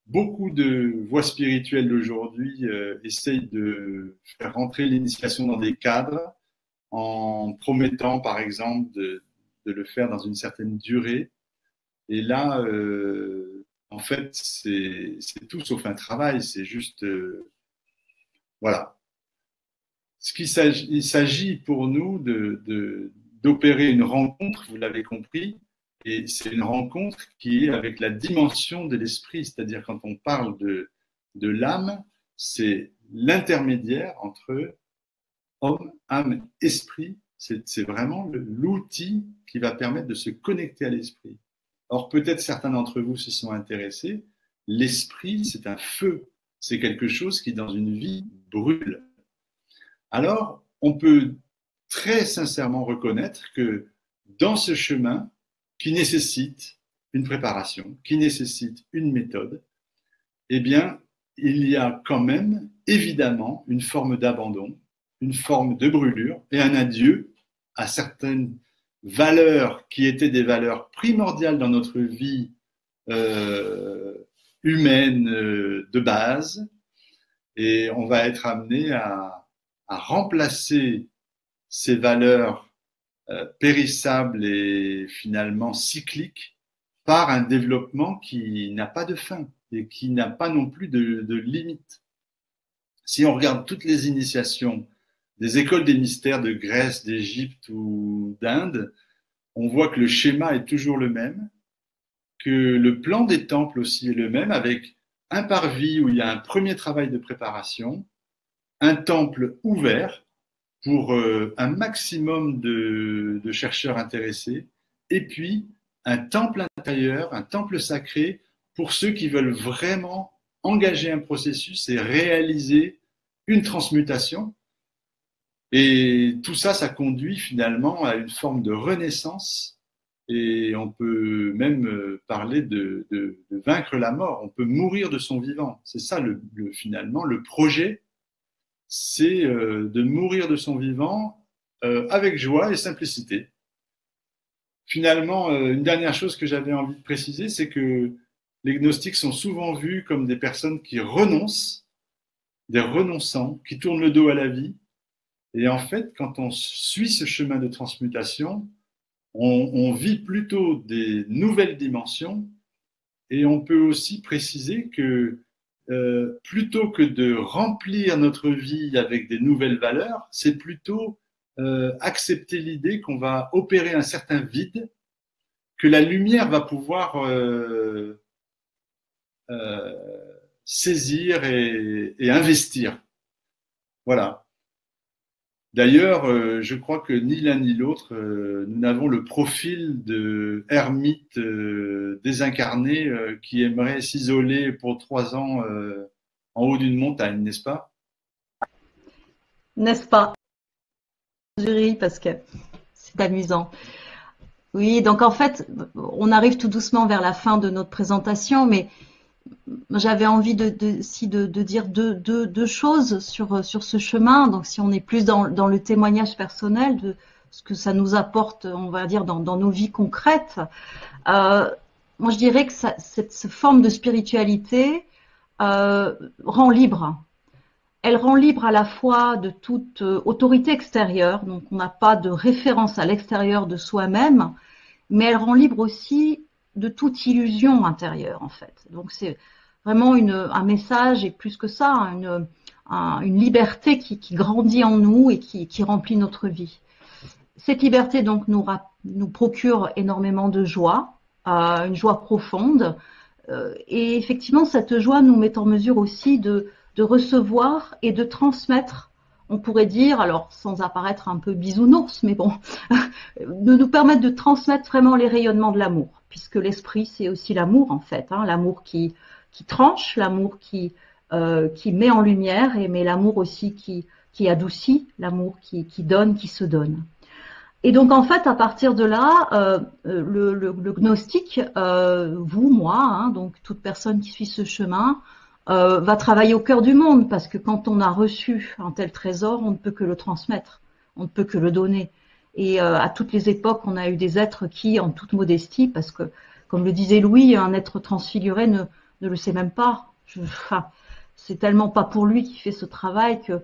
beaucoup de voies spirituelles d'aujourd'hui essayent de faire rentrer l'initiation dans des cadres en promettant, par exemple, de le faire dans une certaine durée. Et là, en fait, c'est tout sauf un travail, c'est juste... voilà. Il s'agit pour nous d'opérer une rencontre, vous l'avez compris, et c'est une rencontre qui est avec la dimension de l'esprit, c'est-à-dire quand on parle de l'âme, c'est l'intermédiaire entre homme, âme, esprit, c'est vraiment l'outil qui va permettre de se connecter à l'esprit. Or, peut-être certains d'entre vous se sont intéressés, l'esprit, c'est un feu, c'est quelque chose qui, dans une vie, brûle. Alors, on peut très sincèrement reconnaître que dans ce chemin qui nécessite une préparation, qui nécessite une méthode, eh bien, il y a quand même évidemment une forme d'abandon, une forme de brûlure et un adieu à certaines valeurs qui étaient des valeurs primordiales dans notre vie humaine de base, et on va être amené à remplacer ces valeurs périssables et finalement cycliques par un développement qui n'a pas de fin et qui n'a pas non plus de limite. Si on regarde toutes les initiations des écoles des mystères de Grèce, d'Égypte ou d'Inde, on voit que le schéma est toujours le même, que le plan des temples aussi est le même, avec un parvis où il y a un premier travail de préparation, un temple ouvert pour un maximum de chercheurs intéressés, et puis un temple intérieur, un temple sacré pour ceux qui veulent vraiment engager un processus et réaliser une transmutation. Et tout ça, ça conduit finalement à une forme de renaissance, et on peut même parler de vaincre la mort. On peut mourir de son vivant. C'est ça finalement le projet, c'est de mourir de son vivant avec joie et simplicité. Finalement, une dernière chose que j'avais envie de préciser, c'est que les gnostiques sont souvent vus comme des personnes qui renoncent, des renonçants, qui tournent le dos à la vie. Et en fait, quand on suit ce chemin de transmutation, on vit plutôt des nouvelles dimensions, et on peut aussi préciser que plutôt que de remplir notre vie avec des nouvelles valeurs, c'est plutôt accepter l'idée qu'on va opérer un certain vide, que la lumière va pouvoir saisir et investir. Voilà. D'ailleurs, je crois que ni l'un ni l'autre, nous n'avons le profil de ermite désincarné qui aimerait s'isoler pour 3 ans en haut d'une montagne, n'est-ce pas? N'est-ce pas, jury, parce que c'est amusant. Oui, donc en fait, on arrive tout doucement vers la fin de notre présentation, mais j'avais envie de dire deux choses sur ce chemin. Donc, si on est plus dans le témoignage personnel de ce que ça nous apporte, on va dire, dans nos vies concrètes, moi je dirais que cette forme de spiritualité rend libre. Elle rend libre à la fois de toute autorité extérieure, donc on n'a pas de référence à l'extérieur de soi-même, mais elle rend libre aussi de toute illusion intérieure, en fait. Donc vraiment un message et plus que ça, une liberté qui grandit en nous et qui remplit notre vie. Cette liberté donc nous procure énormément de joie, une joie profonde. Et effectivement, cette joie nous met en mesure aussi de recevoir et de transmettre, on pourrait dire, alors sans apparaître un peu bisounours, mais bon, de nous permettre de transmettre vraiment les rayonnements de l'amour, puisque l'esprit, c'est aussi l'amour en fait, hein, l'amour qui tranche, l'amour qui met en lumière, mais l'amour aussi qui adoucit, l'amour qui donne, qui se donne. Et donc en fait, à partir de là, le gnostique, vous, moi, hein, donc toute personne qui suit ce chemin, va travailler au cœur du monde, parce que quand on a reçu un tel trésor, on ne peut que le transmettre, on ne peut que le donner. Et à toutes les époques, on a eu des êtres qui, en toute modestie, parce que, comme le disait Louis, un être transfiguré ne le sait même pas. Enfin, c'est tellement pas pour lui qu'il fait ce travail que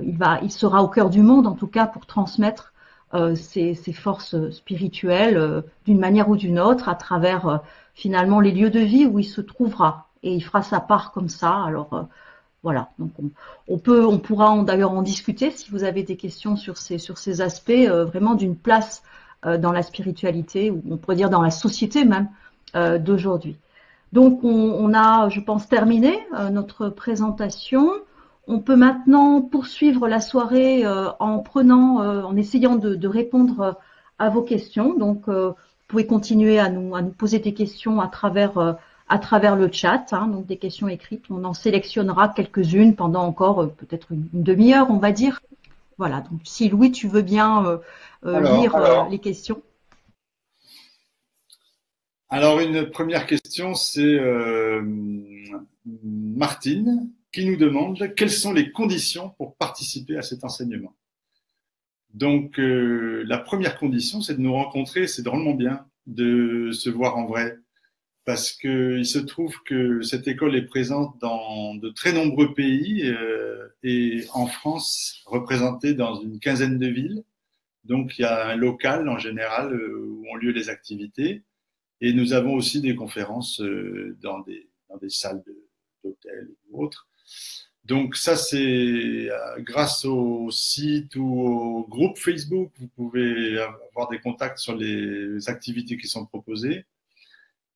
il sera au cœur du monde, en tout cas, pour transmettre ses forces spirituelles d'une manière ou d'une autre à travers finalement les lieux de vie où il se trouvera, et il fera sa part comme ça. Alors voilà, donc on pourra d'ailleurs en discuter si vous avez des questions sur ces aspects vraiment d'une place dans la spiritualité, ou on pourrait dire dans la société même d'aujourd'hui. Donc on a, je pense, terminé notre présentation. On peut maintenant poursuivre la soirée en essayant de répondre à vos questions. Donc, vous pouvez continuer à nous poser des questions à travers le chat, hein, donc des questions écrites. On en sélectionnera quelques-unes pendant encore peut-être une demi-heure, on va dire. Voilà. Donc, si Louis, tu veux bien lire les questions. Alors, une première question, c'est Martine qui nous demande quelles sont les conditions pour participer à cet enseignement. Donc, la première condition, c'est de nous rencontrer. C'est drôlement bien de se voir en vrai, parce qu'il se trouve que cette école est présente dans de très nombreux pays et en France, représentée dans une quinzaine de villes. Donc, il y a un local en général où ont lieu les activités. Et nous avons aussi des conférences dans des salles d'hôtel ou autres. Donc ça, c'est grâce au site ou au groupe Facebook, vous pouvez avoir des contacts sur les activités qui sont proposées.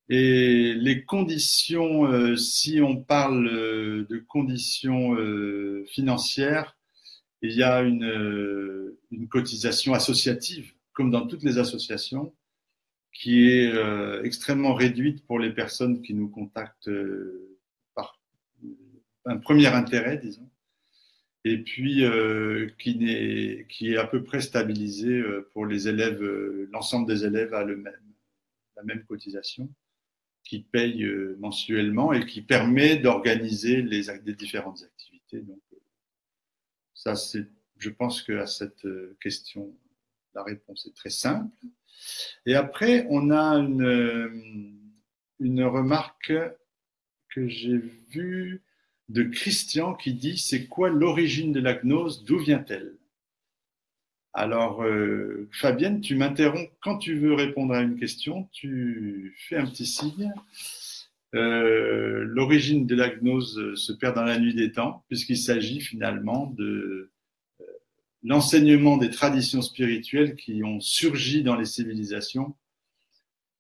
Et les conditions, si on parle de conditions financières, il y a une cotisation associative, comme dans toutes les associations, qui est extrêmement réduite pour les personnes qui nous contactent par un premier intérêt, disons, et puis qui est à peu près stabilisée pour les élèves, l'ensemble des élèves a la même cotisation, qui paye mensuellement et qui permet d'organiser les différentes activités. Donc, ça, je pense qu'à cette question, la réponse est très simple. Et après, on a une remarque que j'ai vue de Christian qui dit « C'est quoi l'origine de la gnose? D'où vient-elle » Alors, Fabienne, tu m'interromps quand tu veux répondre à une question, tu fais un petit signe. L'origine de la gnose se perd dans la nuit des temps, puisqu'il s'agit finalement de l'enseignement des traditions spirituelles qui ont surgi dans les civilisations.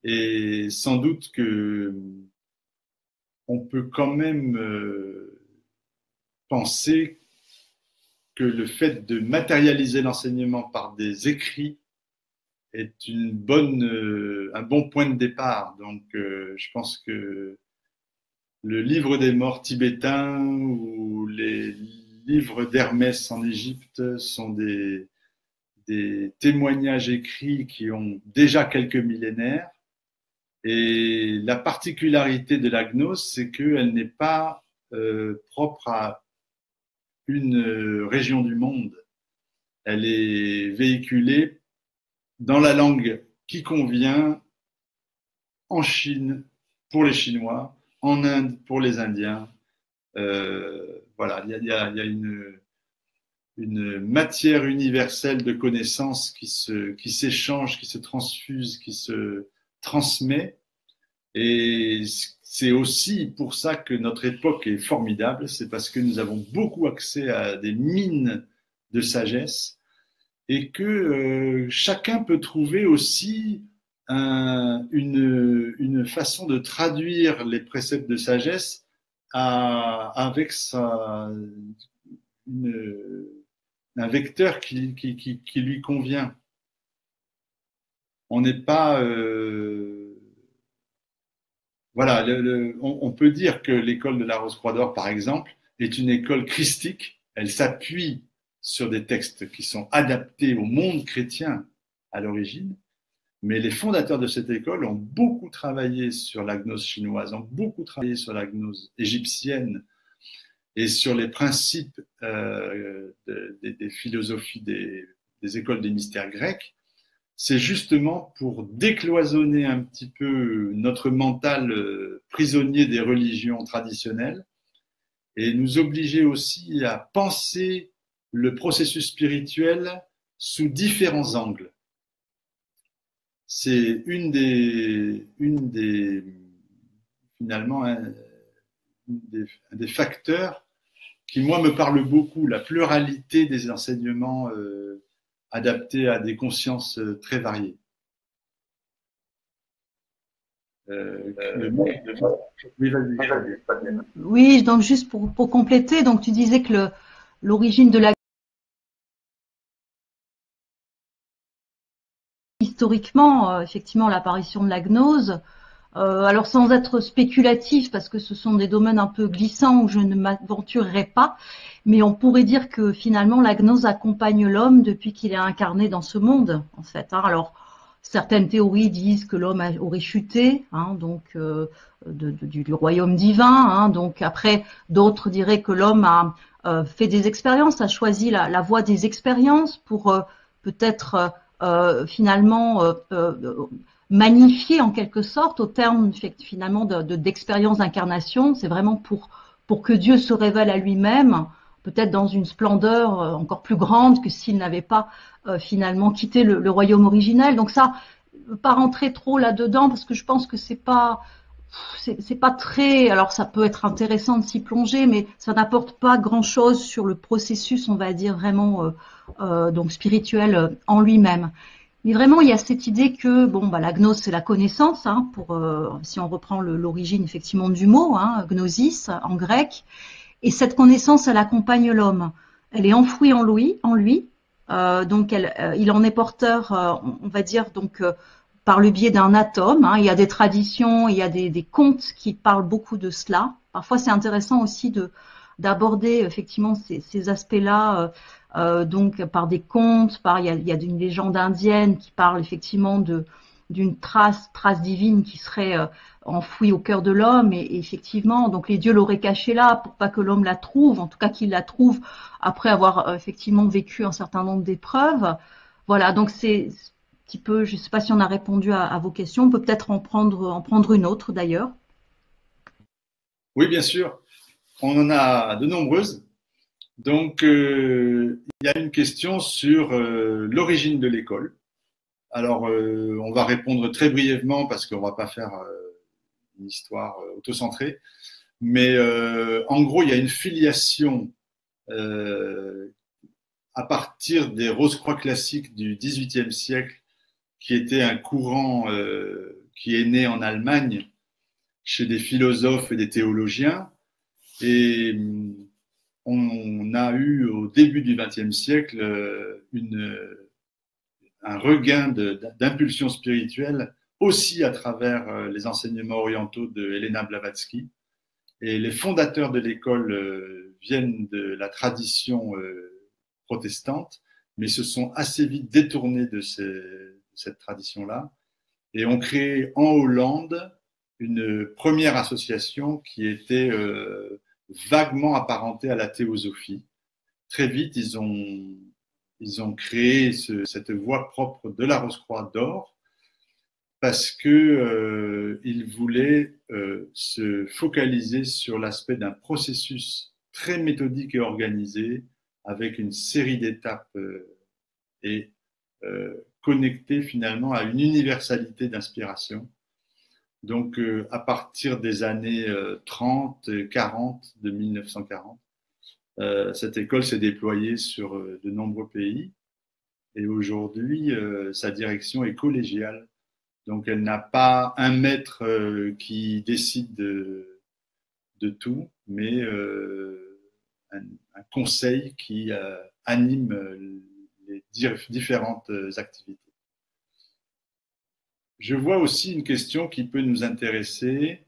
Et sans doute que on peut quand même penser que le fait de matérialiser l'enseignement par des écrits est un bon point de départ. Donc, je pense que le livre des morts tibétain ou les livres d'Hermès en Égypte sont des témoignages écrits qui ont déjà quelques millénaires. Et la particularité de la gnose, c'est qu'elle n'est pas propre à une région du monde. Elle est véhiculée dans la langue qui convient en Chine pour les Chinois, en Inde pour les Indiens. Voilà, il y a une matière universelle de connaissances qui s'échange, qui se transfuse, qui se transmet. Et c'est aussi pour ça que notre époque est formidable, c'est parce que nous avons beaucoup accès à des mines de sagesse et que chacun peut trouver aussi une façon de traduire les préceptes de sagesse avec un vecteur qui lui convient. On n'est pas... voilà, on peut dire que l'école de la Rose-Croix d'Or, par exemple, est une école christique. Elle s'appuie sur des textes qui sont adaptés au monde chrétien à l'origine, mais les fondateurs de cette école ont beaucoup travaillé sur la gnose chinoise, ont beaucoup travaillé sur la gnose égyptienne et sur les principes des philosophies des écoles des mystères grecs. C'est justement pour décloisonner un petit peu notre mental prisonnier des religions traditionnelles et nous obliger aussi à penser le processus spirituel sous différents angles. C'est finalement un des facteurs qui, moi, me parle beaucoup, la pluralité des enseignements adaptés à des consciences très variées. Oui, donc juste pour compléter, donc tu disais que l'origine de la historiquement, effectivement, l'apparition de la gnose. Alors sans être spéculatif, parce que ce sont des domaines un peu glissants où je ne m'aventurerai pas, mais on pourrait dire que finalement la gnose accompagne l'homme depuis qu'il est incarné dans ce monde, en fait. Hein. Alors certaines théories disent que l'homme aurait chuté, hein, donc du royaume divin. Hein, donc après, d'autres diraient que l'homme a fait des expériences, a choisi la voie des expériences pour peut-être finalement magnifié en quelque sorte au terme finalement d'expérience d'incarnation. C'est vraiment pour que Dieu se révèle à lui-même, peut-être dans une splendeur encore plus grande que s'il n'avait pas finalement quitté le royaume originel. Donc ça, pas rentrer trop là-dedans parce que je pense que c'est pas très, alors ça peut être intéressant de s'y plonger, mais ça n'apporte pas grand-chose sur le processus, on va dire vraiment donc spirituel en lui-même. Mais vraiment, il y a cette idée que bon, bah, la gnose, c'est la connaissance, hein, si on reprend l'origine effectivement du mot, hein, gnosis en grec, et cette connaissance, elle accompagne l'homme. Elle est enfouie en lui, donc il en est porteur, on va dire donc par le biais d'un atome. Hein. Il y a des traditions, il y a des contes qui parlent beaucoup de cela. Parfois, c'est intéressant aussi d'aborder effectivement ces aspects-là. Donc par des contes, il y a une légende indienne qui parle effectivement d'une trace divine qui serait enfouie au cœur de l'homme et effectivement donc les dieux l'auraient cachée là pour pas que l'homme la trouve, en tout cas qu'il la trouve après avoir effectivement vécu un certain nombre d'épreuves. Voilà, donc c'est un petit peu, je sais pas si on a répondu à vos questions, on peut peut-être en prendre une autre d'ailleurs. Oui, bien sûr, on en a de nombreuses. Donc, il y a une question sur l'origine de l'école. Alors, on va répondre très brièvement parce qu'on ne va pas faire une histoire autocentrée. Mais en gros, il y a une filiation à partir des Rose-Croix classiques du XVIIIe siècle, qui était un courant qui est né en Allemagne chez des philosophes et des théologiens. Et on a eu au début du XXe siècle un regain d'impulsion spirituelle aussi à travers les enseignements orientaux de Helena Blavatsky. Et les fondateurs de l'école viennent de la tradition protestante, mais se sont assez vite détournés de cette tradition-là et ont créé en Hollande une première association qui était vaguement apparentée à la théosophie. Très vite, ils ont créé cette voie propre de la Rose-Croix d'Or parce que ils voulaient se focaliser sur l'aspect d'un processus très méthodique et organisé avec une série d'étapes et connecté finalement à une universalité d'inspiration. Donc, à partir des années 30, 40, de 1940, cette école s'est déployée sur de nombreux pays et aujourd'hui, sa direction est collégiale. Donc, elle n'a pas un maître qui décide de tout, mais un conseil qui anime les différentes activités. Je vois aussi une question qui peut nous intéresser,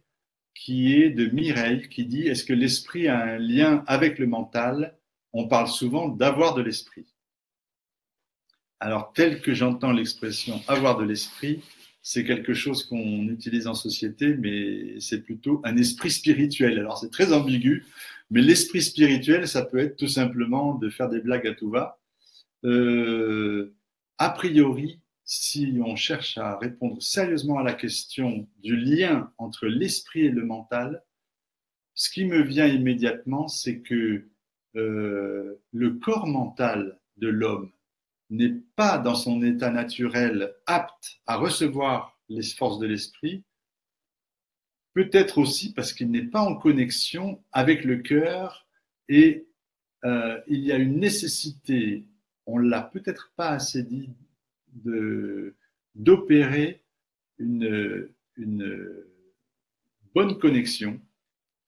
qui est de Mireille, qui dit: est-ce que l'esprit a un lien avec le mental? On parle souvent d'avoir de l'esprit. Alors, tel que j'entends l'expression avoir de l'esprit, c'est quelque chose qu'on utilise en société, mais c'est plutôt un esprit spirituel. Alors, c'est très ambigu, mais l'esprit spirituel, ça peut être tout simplement de faire des blagues à tout va. A priori, si on cherche à répondre sérieusement à la question du lien entre l'esprit et le mental, ce qui me vient immédiatement, c'est que le corps mental de l'homme n'est pas dans son état naturel apte à recevoir les forces de l'esprit, peut-être aussi parce qu'il n'est pas en connexion avec le cœur et il y a une nécessité, on ne l'a peut-être pas assez dit, d'opérer une bonne connexion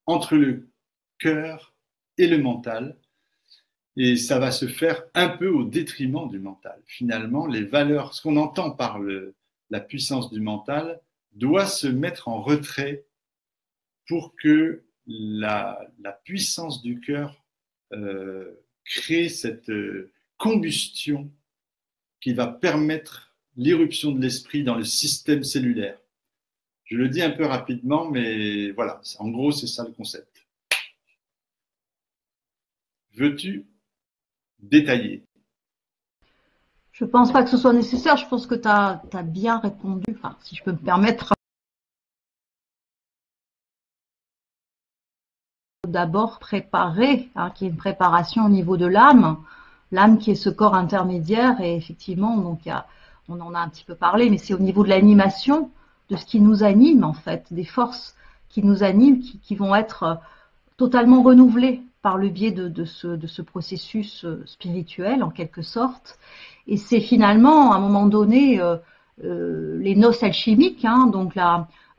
entre le cœur et le mental. Et ça va se faire un peu au détriment du mental. Finalement, les valeurs, ce qu'on entend par la puissance du mental, doit se mettre en retrait pour que la puissance du cœur crée cette combustion qui va permettre l'irruption de l'esprit dans le système cellulaire. Je le dis un peu rapidement, mais voilà, en gros, c'est ça le concept. Veux-tu détaillé? Je ne pense pas que ce soit nécessaire. Je pense que tu as bien répondu. Enfin, si je peux me permettre, d'abord préparer, hein, qu'il y ait une préparation au niveau de l'âme. L'âme qui est ce corps intermédiaire. Et effectivement, donc, on en a un petit peu parlé, mais c'est au niveau de l'animation, de ce qui nous anime en fait, des forces qui nous animent, qui vont être totalement renouvelées par le biais de ce processus spirituel en quelque sorte. Et c'est finalement à un moment donné les noces alchimiques, hein, donc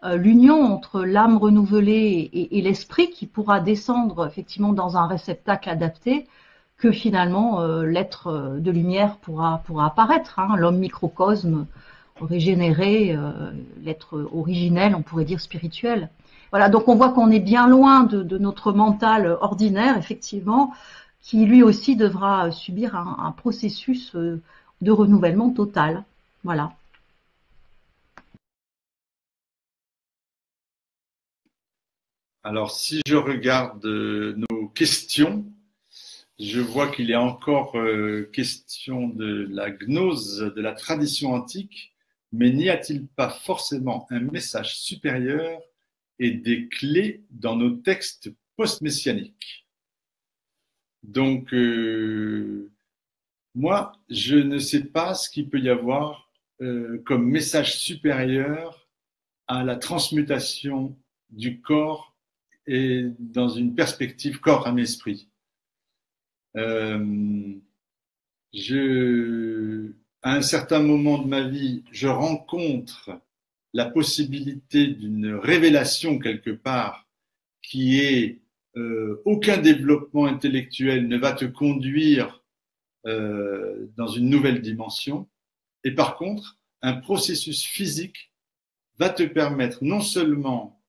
l'union entre l'âme renouvelée et l'esprit qui pourra descendre effectivement dans un réceptacle adapté, que finalement l'être de lumière pourra apparaître, hein, l'homme microcosme régénéré, l'être originel, on pourrait dire spirituel. Voilà, donc on voit qu'on est bien loin de notre mental ordinaire, effectivement, qui lui aussi devra subir un processus de renouvellement total. Voilà. Alors, si je regarde nos questions, je vois qu'il est encore question de la gnose de la tradition antique, mais n'y a-t-il pas forcément un message supérieur et des clés dans nos textes post-messianiques? Donc, moi, je ne sais pas ce qu'il peut y avoir comme message supérieur à la transmutation du corps et dans une perspective corps-âme-esprit. À un certain moment de ma vie, je rencontre la possibilité d'une révélation quelque part qui est aucun développement intellectuel ne va te conduire dans une nouvelle dimension. Et par contre, un processus physique va te permettre non seulement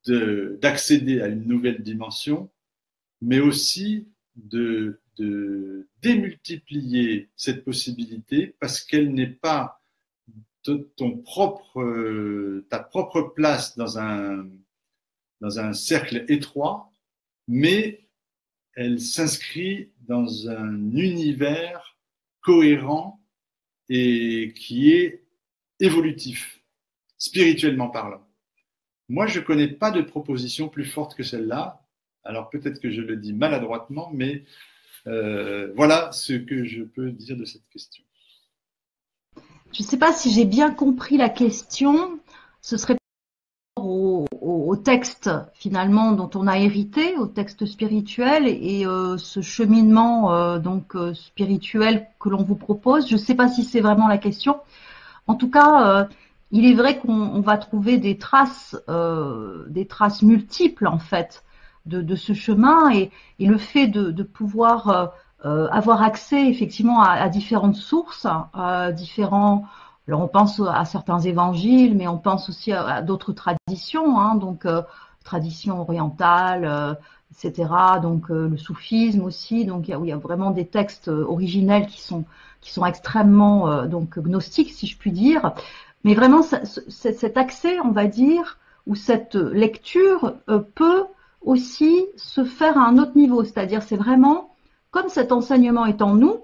d'accéder à une nouvelle dimension, mais aussi de démultiplier cette possibilité parce qu'elle n'est pas ta propre place dans un cercle étroit, mais elle s'inscrit dans un univers cohérent et qui est évolutif, spirituellement parlant. Moi, je ne connais pas de proposition plus forte que celle-là. Alors peut-être que je le dis maladroitement, mais voilà ce que je peux dire de cette question. Je ne sais pas si j'ai bien compris la question. Ce serait au texte finalement dont on a hérité, au texte spirituel et ce cheminement spirituel que l'on vous propose. Je ne sais pas si c'est vraiment la question. En tout cas, il est vrai qu'on va trouver des traces multiples en fait de ce chemin et le fait de pouvoir avoir accès effectivement à différentes sources, à différents. Alors on pense à certains évangiles, mais on pense aussi à d'autres traditions, hein, donc tradition orientale, etc. Donc le soufisme aussi, donc il y a vraiment des textes originels qui sont extrêmement donc gnostiques, si je puis dire. Mais vraiment, cet accès, on va dire, ou cette lecture peut aussi se faire à un autre niveau. C'est-à-dire, c'est vraiment, comme cet enseignement est en nous,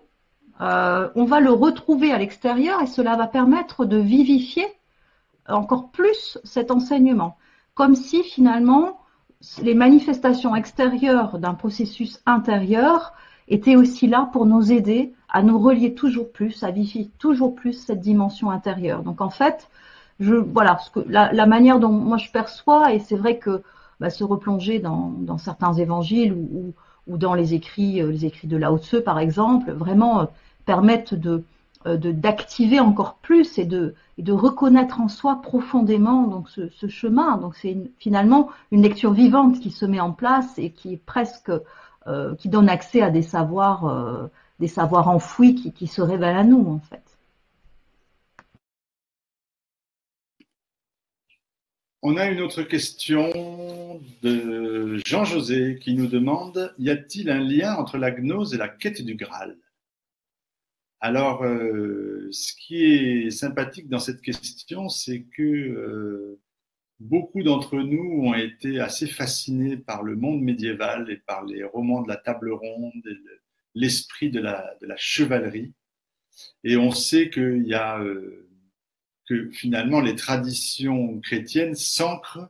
on va le retrouver à l'extérieur et cela va permettre de vivifier encore plus cet enseignement. Comme si, finalement, les manifestations extérieures d'un processus intérieur étaient aussi là pour nous aider à nous relier toujours plus, à vivifier toujours plus cette dimension intérieure. Donc en fait, voilà, la manière dont moi je perçois, et c'est vrai que se replonger dans certains évangiles ou dans les écrits de Lao Tzu par exemple, vraiment permettent d'activer encore plus et de reconnaître en soi profondément donc ce chemin. Donc c'est finalement une lecture vivante qui se met en place et qui est presque qui donne accès à des savoirs enfouis qui se révèlent à nous en fait. On a une autre question de Jean-José qui nous demande: y a-t-il un lien entre la gnose et la quête du Graal? Alors, ce qui est sympathique dans cette question, c'est que beaucoup d'entre nous ont été assez fascinés par le monde médiéval et par les romans de la table ronde et l'esprit de la chevalerie. Et on sait qu'il y a que finalement les traditions chrétiennes s'ancrent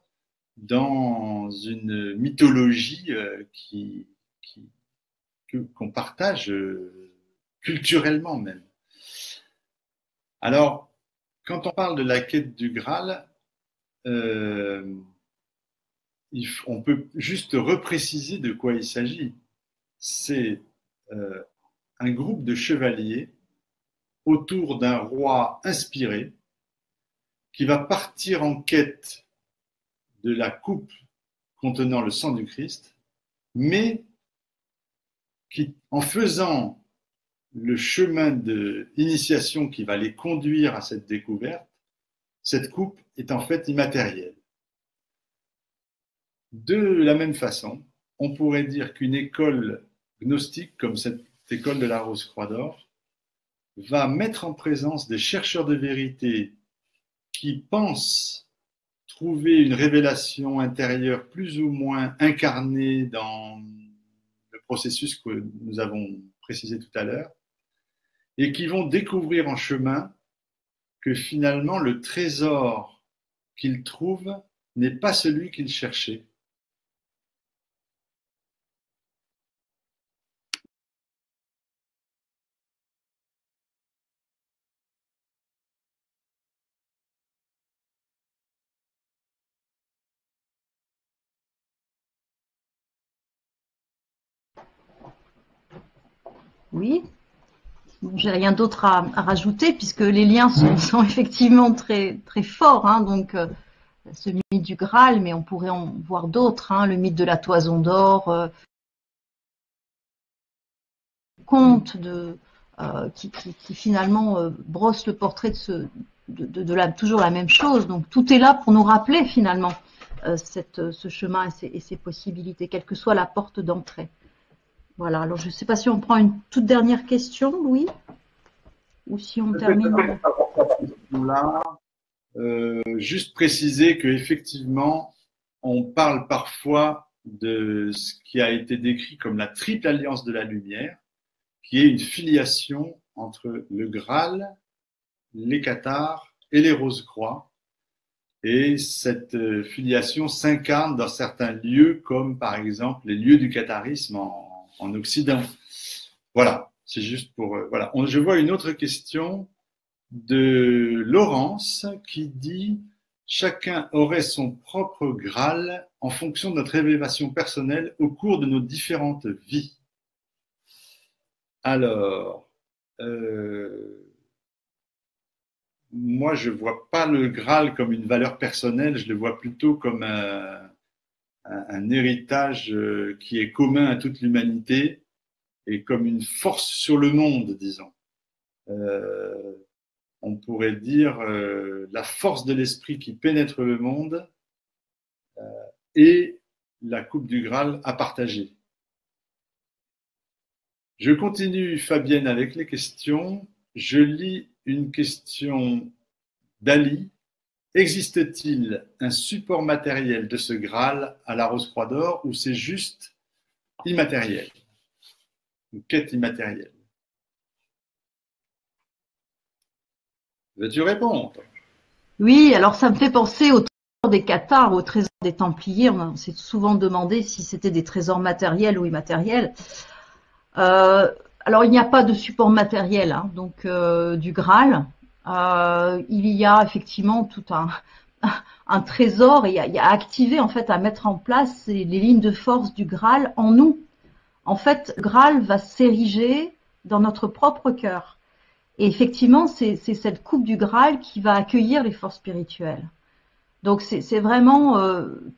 dans une mythologie qu'on partage culturellement même. Alors, quand on parle de la quête du Graal, on peut juste repréciser de quoi il s'agit. C'est un groupe de chevaliers autour d'un roi inspiré qui va partir en quête de la coupe contenant le sang du Christ, mais qui, en faisant le chemin d'initiation qui va les conduire à cette découverte, cette coupe est en fait immatérielle. De la même façon, on pourrait dire qu'une école gnostique, comme cette école de la Rose-Croix d'Or, va mettre en présence des chercheurs de vérité qui pensent trouver une révélation intérieure plus ou moins incarnée dans le processus que nous avons précisé tout à l'heure, et qui vont découvrir en chemin que finalement le trésor qu'ils trouvent n'est pas celui qu'ils cherchaient. Oui. J'ai rien d'autre à rajouter puisque les liens sont effectivement très très forts. Hein, donc ce mythe du Graal, mais on pourrait en voir d'autres. Hein, le mythe de la Toison d'Or, conte qui finalement brosse le portrait de toujours la même chose. Donc tout est là pour nous rappeler finalement ce chemin et ces possibilités, quelle que soit la porte d'entrée. Voilà, alors je ne sais pas si on prend une toute dernière question, Louis, ou si on termine. Là, juste préciser qu'effectivement, on parle parfois de ce qui a été décrit comme la triple alliance de la lumière, qui est une filiation entre le Graal, les Cathars et les Rose-Croix. Et cette filiation s'incarne dans certains lieux, comme par exemple les lieux du catharisme en Occident. Voilà, c'est juste pour... voilà. Je vois une autre question de Laurence qui dit: chacun aurait son propre Graal en fonction de notre élévation personnelle au cours de nos différentes vies. Alors, moi, je ne vois pas le Graal comme une valeur personnelle, je le vois plutôt comme un héritage qui est commun à toute l'humanité et comme une force sur le monde, disons. On pourrait dire la force de l'esprit qui pénètre le monde et la coupe du Graal à partager. Je continue, Fabienne, avec les questions. Je lis une question d'Ali. Existe-t-il un support matériel de ce Graal à la Rose-Croix d'Or ou c'est juste immatériel? Une quête immatérielle. Veux-tu répondre? Oui, alors ça me fait penser au trésor des Cathares, au trésor des Templiers. On s'est souvent demandé si c'était des trésors matériels ou immatériels. Alors il n'y a pas de support matériel, hein, donc du Graal. Il y a effectivement tout un trésor, et il y a à activer en fait, à mettre en place les lignes de force du Graal en nous. En fait, le Graal va s'ériger dans notre propre cœur. Et effectivement, c'est cette coupe du Graal qui va accueillir les forces spirituelles. Donc c'est vraiment,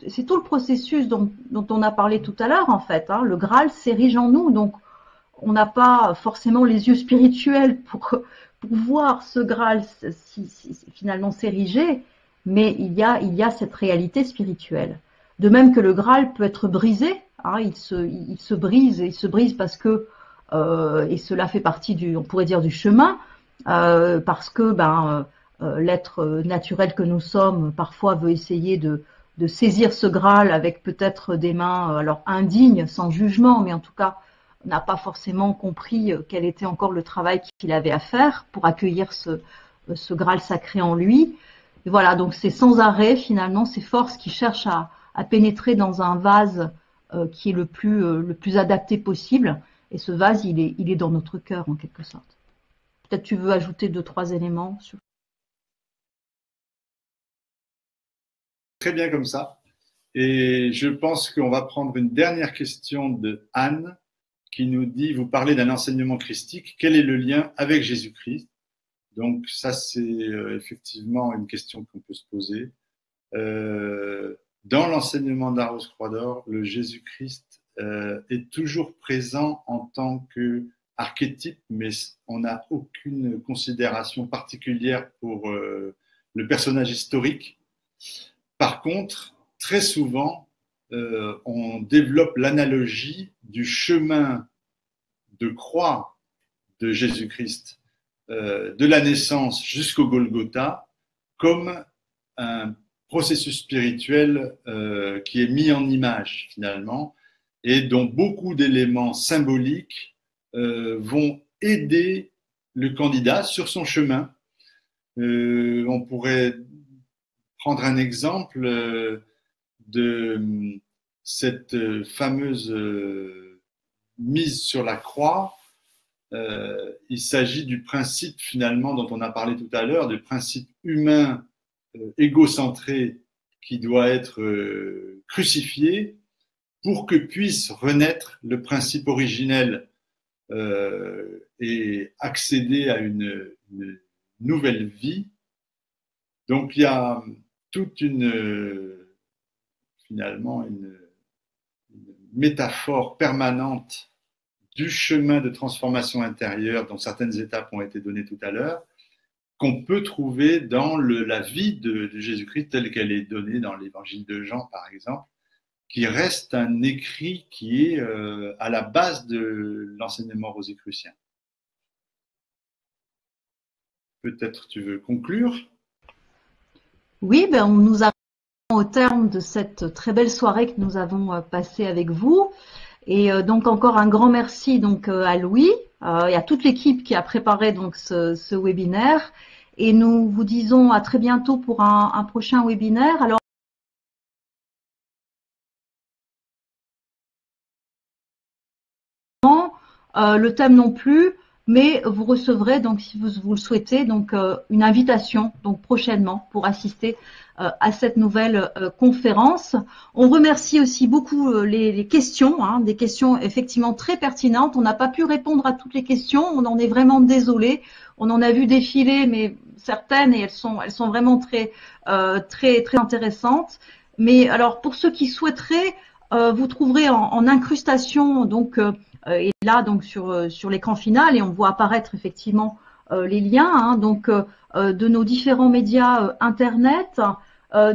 c'est tout le processus dont on a parlé tout à l'heure en fait. Hein. Le Graal s'érige en nous, donc on n'a pas forcément les yeux spirituels pour voir ce Graal finalement s'ériger, mais il y a cette réalité spirituelle. De même que le Graal peut être brisé, hein, il se brise parce que, et cela fait partie on pourrait dire du chemin, parce que l'être naturel que nous sommes parfois veut essayer de saisir ce Graal avec peut-être des mains alors indignes, sans jugement, mais en tout cas n'a pas forcément compris quel était encore le travail qu'il avait à faire pour accueillir ce Graal sacré en lui. Et voilà, donc c'est sans arrêt finalement ces forces qui cherchent à pénétrer dans un vase qui est le plus adapté possible. Et ce vase, il est dans notre cœur en quelque sorte. Peut-être tu veux ajouter 2-3 éléments sur... Très bien comme ça. Et je pense qu'on va prendre une dernière question de Anne qui nous dit, vous parlez d'un enseignement christique, quel est le lien avec Jésus-Christ? Donc ça, c'est effectivement une question qu'on peut se poser. Dans l'enseignement de la Rose-Croix d'Or, le Jésus-Christ est toujours présent en tant qu'archétype, mais on n'a aucune considération particulière pour le personnage historique. Par contre, très souvent, on développe l'analogie du chemin de croix de Jésus-Christ, de la naissance jusqu'au Golgotha, comme un processus spirituel qui est mis en image finalement, et dont beaucoup d'éléments symboliques vont aider le candidat sur son chemin. On pourrait prendre un exemple de cette fameuse mise sur la croix. Il s'agit du principe finalement dont on a parlé tout à l'heure, du principe humain égocentré qui doit être crucifié pour que puisse renaître le principe originel et accéder à une nouvelle vie. Donc il y a toute finalement une métaphore permanente du chemin de transformation intérieure dont certaines étapes ont été données tout à l'heure, qu'on peut trouver dans la vie de Jésus-Christ telle qu'elle est donnée dans l'évangile de Jean, par exemple, qui reste un écrit qui est à la base de l'enseignement rosicrucien. Peut-être tu veux conclure? Oui, nous arrivons au terme de cette très belle soirée que nous avons passée avec vous. Et donc encore un grand merci donc à Louis et à toute l'équipe qui a préparé donc ce webinaire. Et nous vous disons à très bientôt pour un prochain webinaire. Alors le thème non plus, mais vous recevrez donc, si vous le souhaitez, donc une invitation donc prochainement pour assister à cette nouvelle conférence. On remercie aussi beaucoup les questions, hein, des questions effectivement très pertinentes. On n'a pas pu répondre à toutes les questions, on en est vraiment désolé. On en a vu défiler, mais certaines, et elles sont vraiment très intéressantes. Mais alors pour ceux qui souhaiteraient, vous trouverez en incrustation donc et là donc sur l'écran final, et on voit apparaître effectivement les liens hein, donc de nos différents médias internet.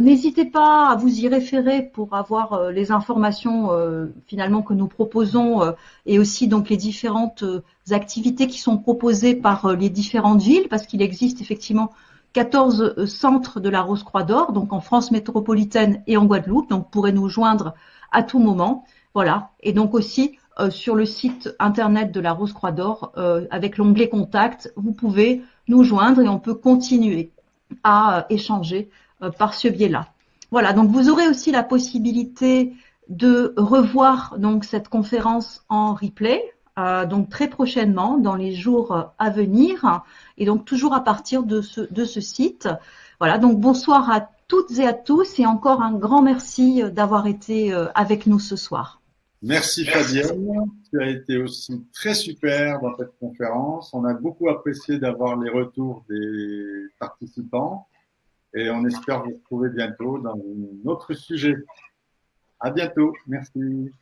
N'hésitez pas à vous y référer pour avoir les informations finalement que nous proposons et aussi donc les différentes activités qui sont proposées par les différentes villes, parce qu'il existe effectivement 14 centres de la Rose-Croix d'Or, donc en France métropolitaine et en Guadeloupe, donc vous pourrez nous joindre à tout moment. Voilà, et donc aussi sur le site internet de la Rose-Croix d'Or, avec l'onglet Contact, vous pouvez nous joindre et on peut continuer à échanger par ce biais-là. Voilà, donc vous aurez aussi la possibilité de revoir donc cette conférence en replay, donc très prochainement, dans les jours à venir, et donc toujours à partir de ce site. Voilà, donc bonsoir à toutes et à tous, et encore un grand merci d'avoir été avec nous ce soir. Merci Fabienne, tu as été aussi très super dans cette conférence. On a beaucoup apprécié d'avoir les retours des participants et on espère vous retrouver bientôt dans un autre sujet. À bientôt, merci.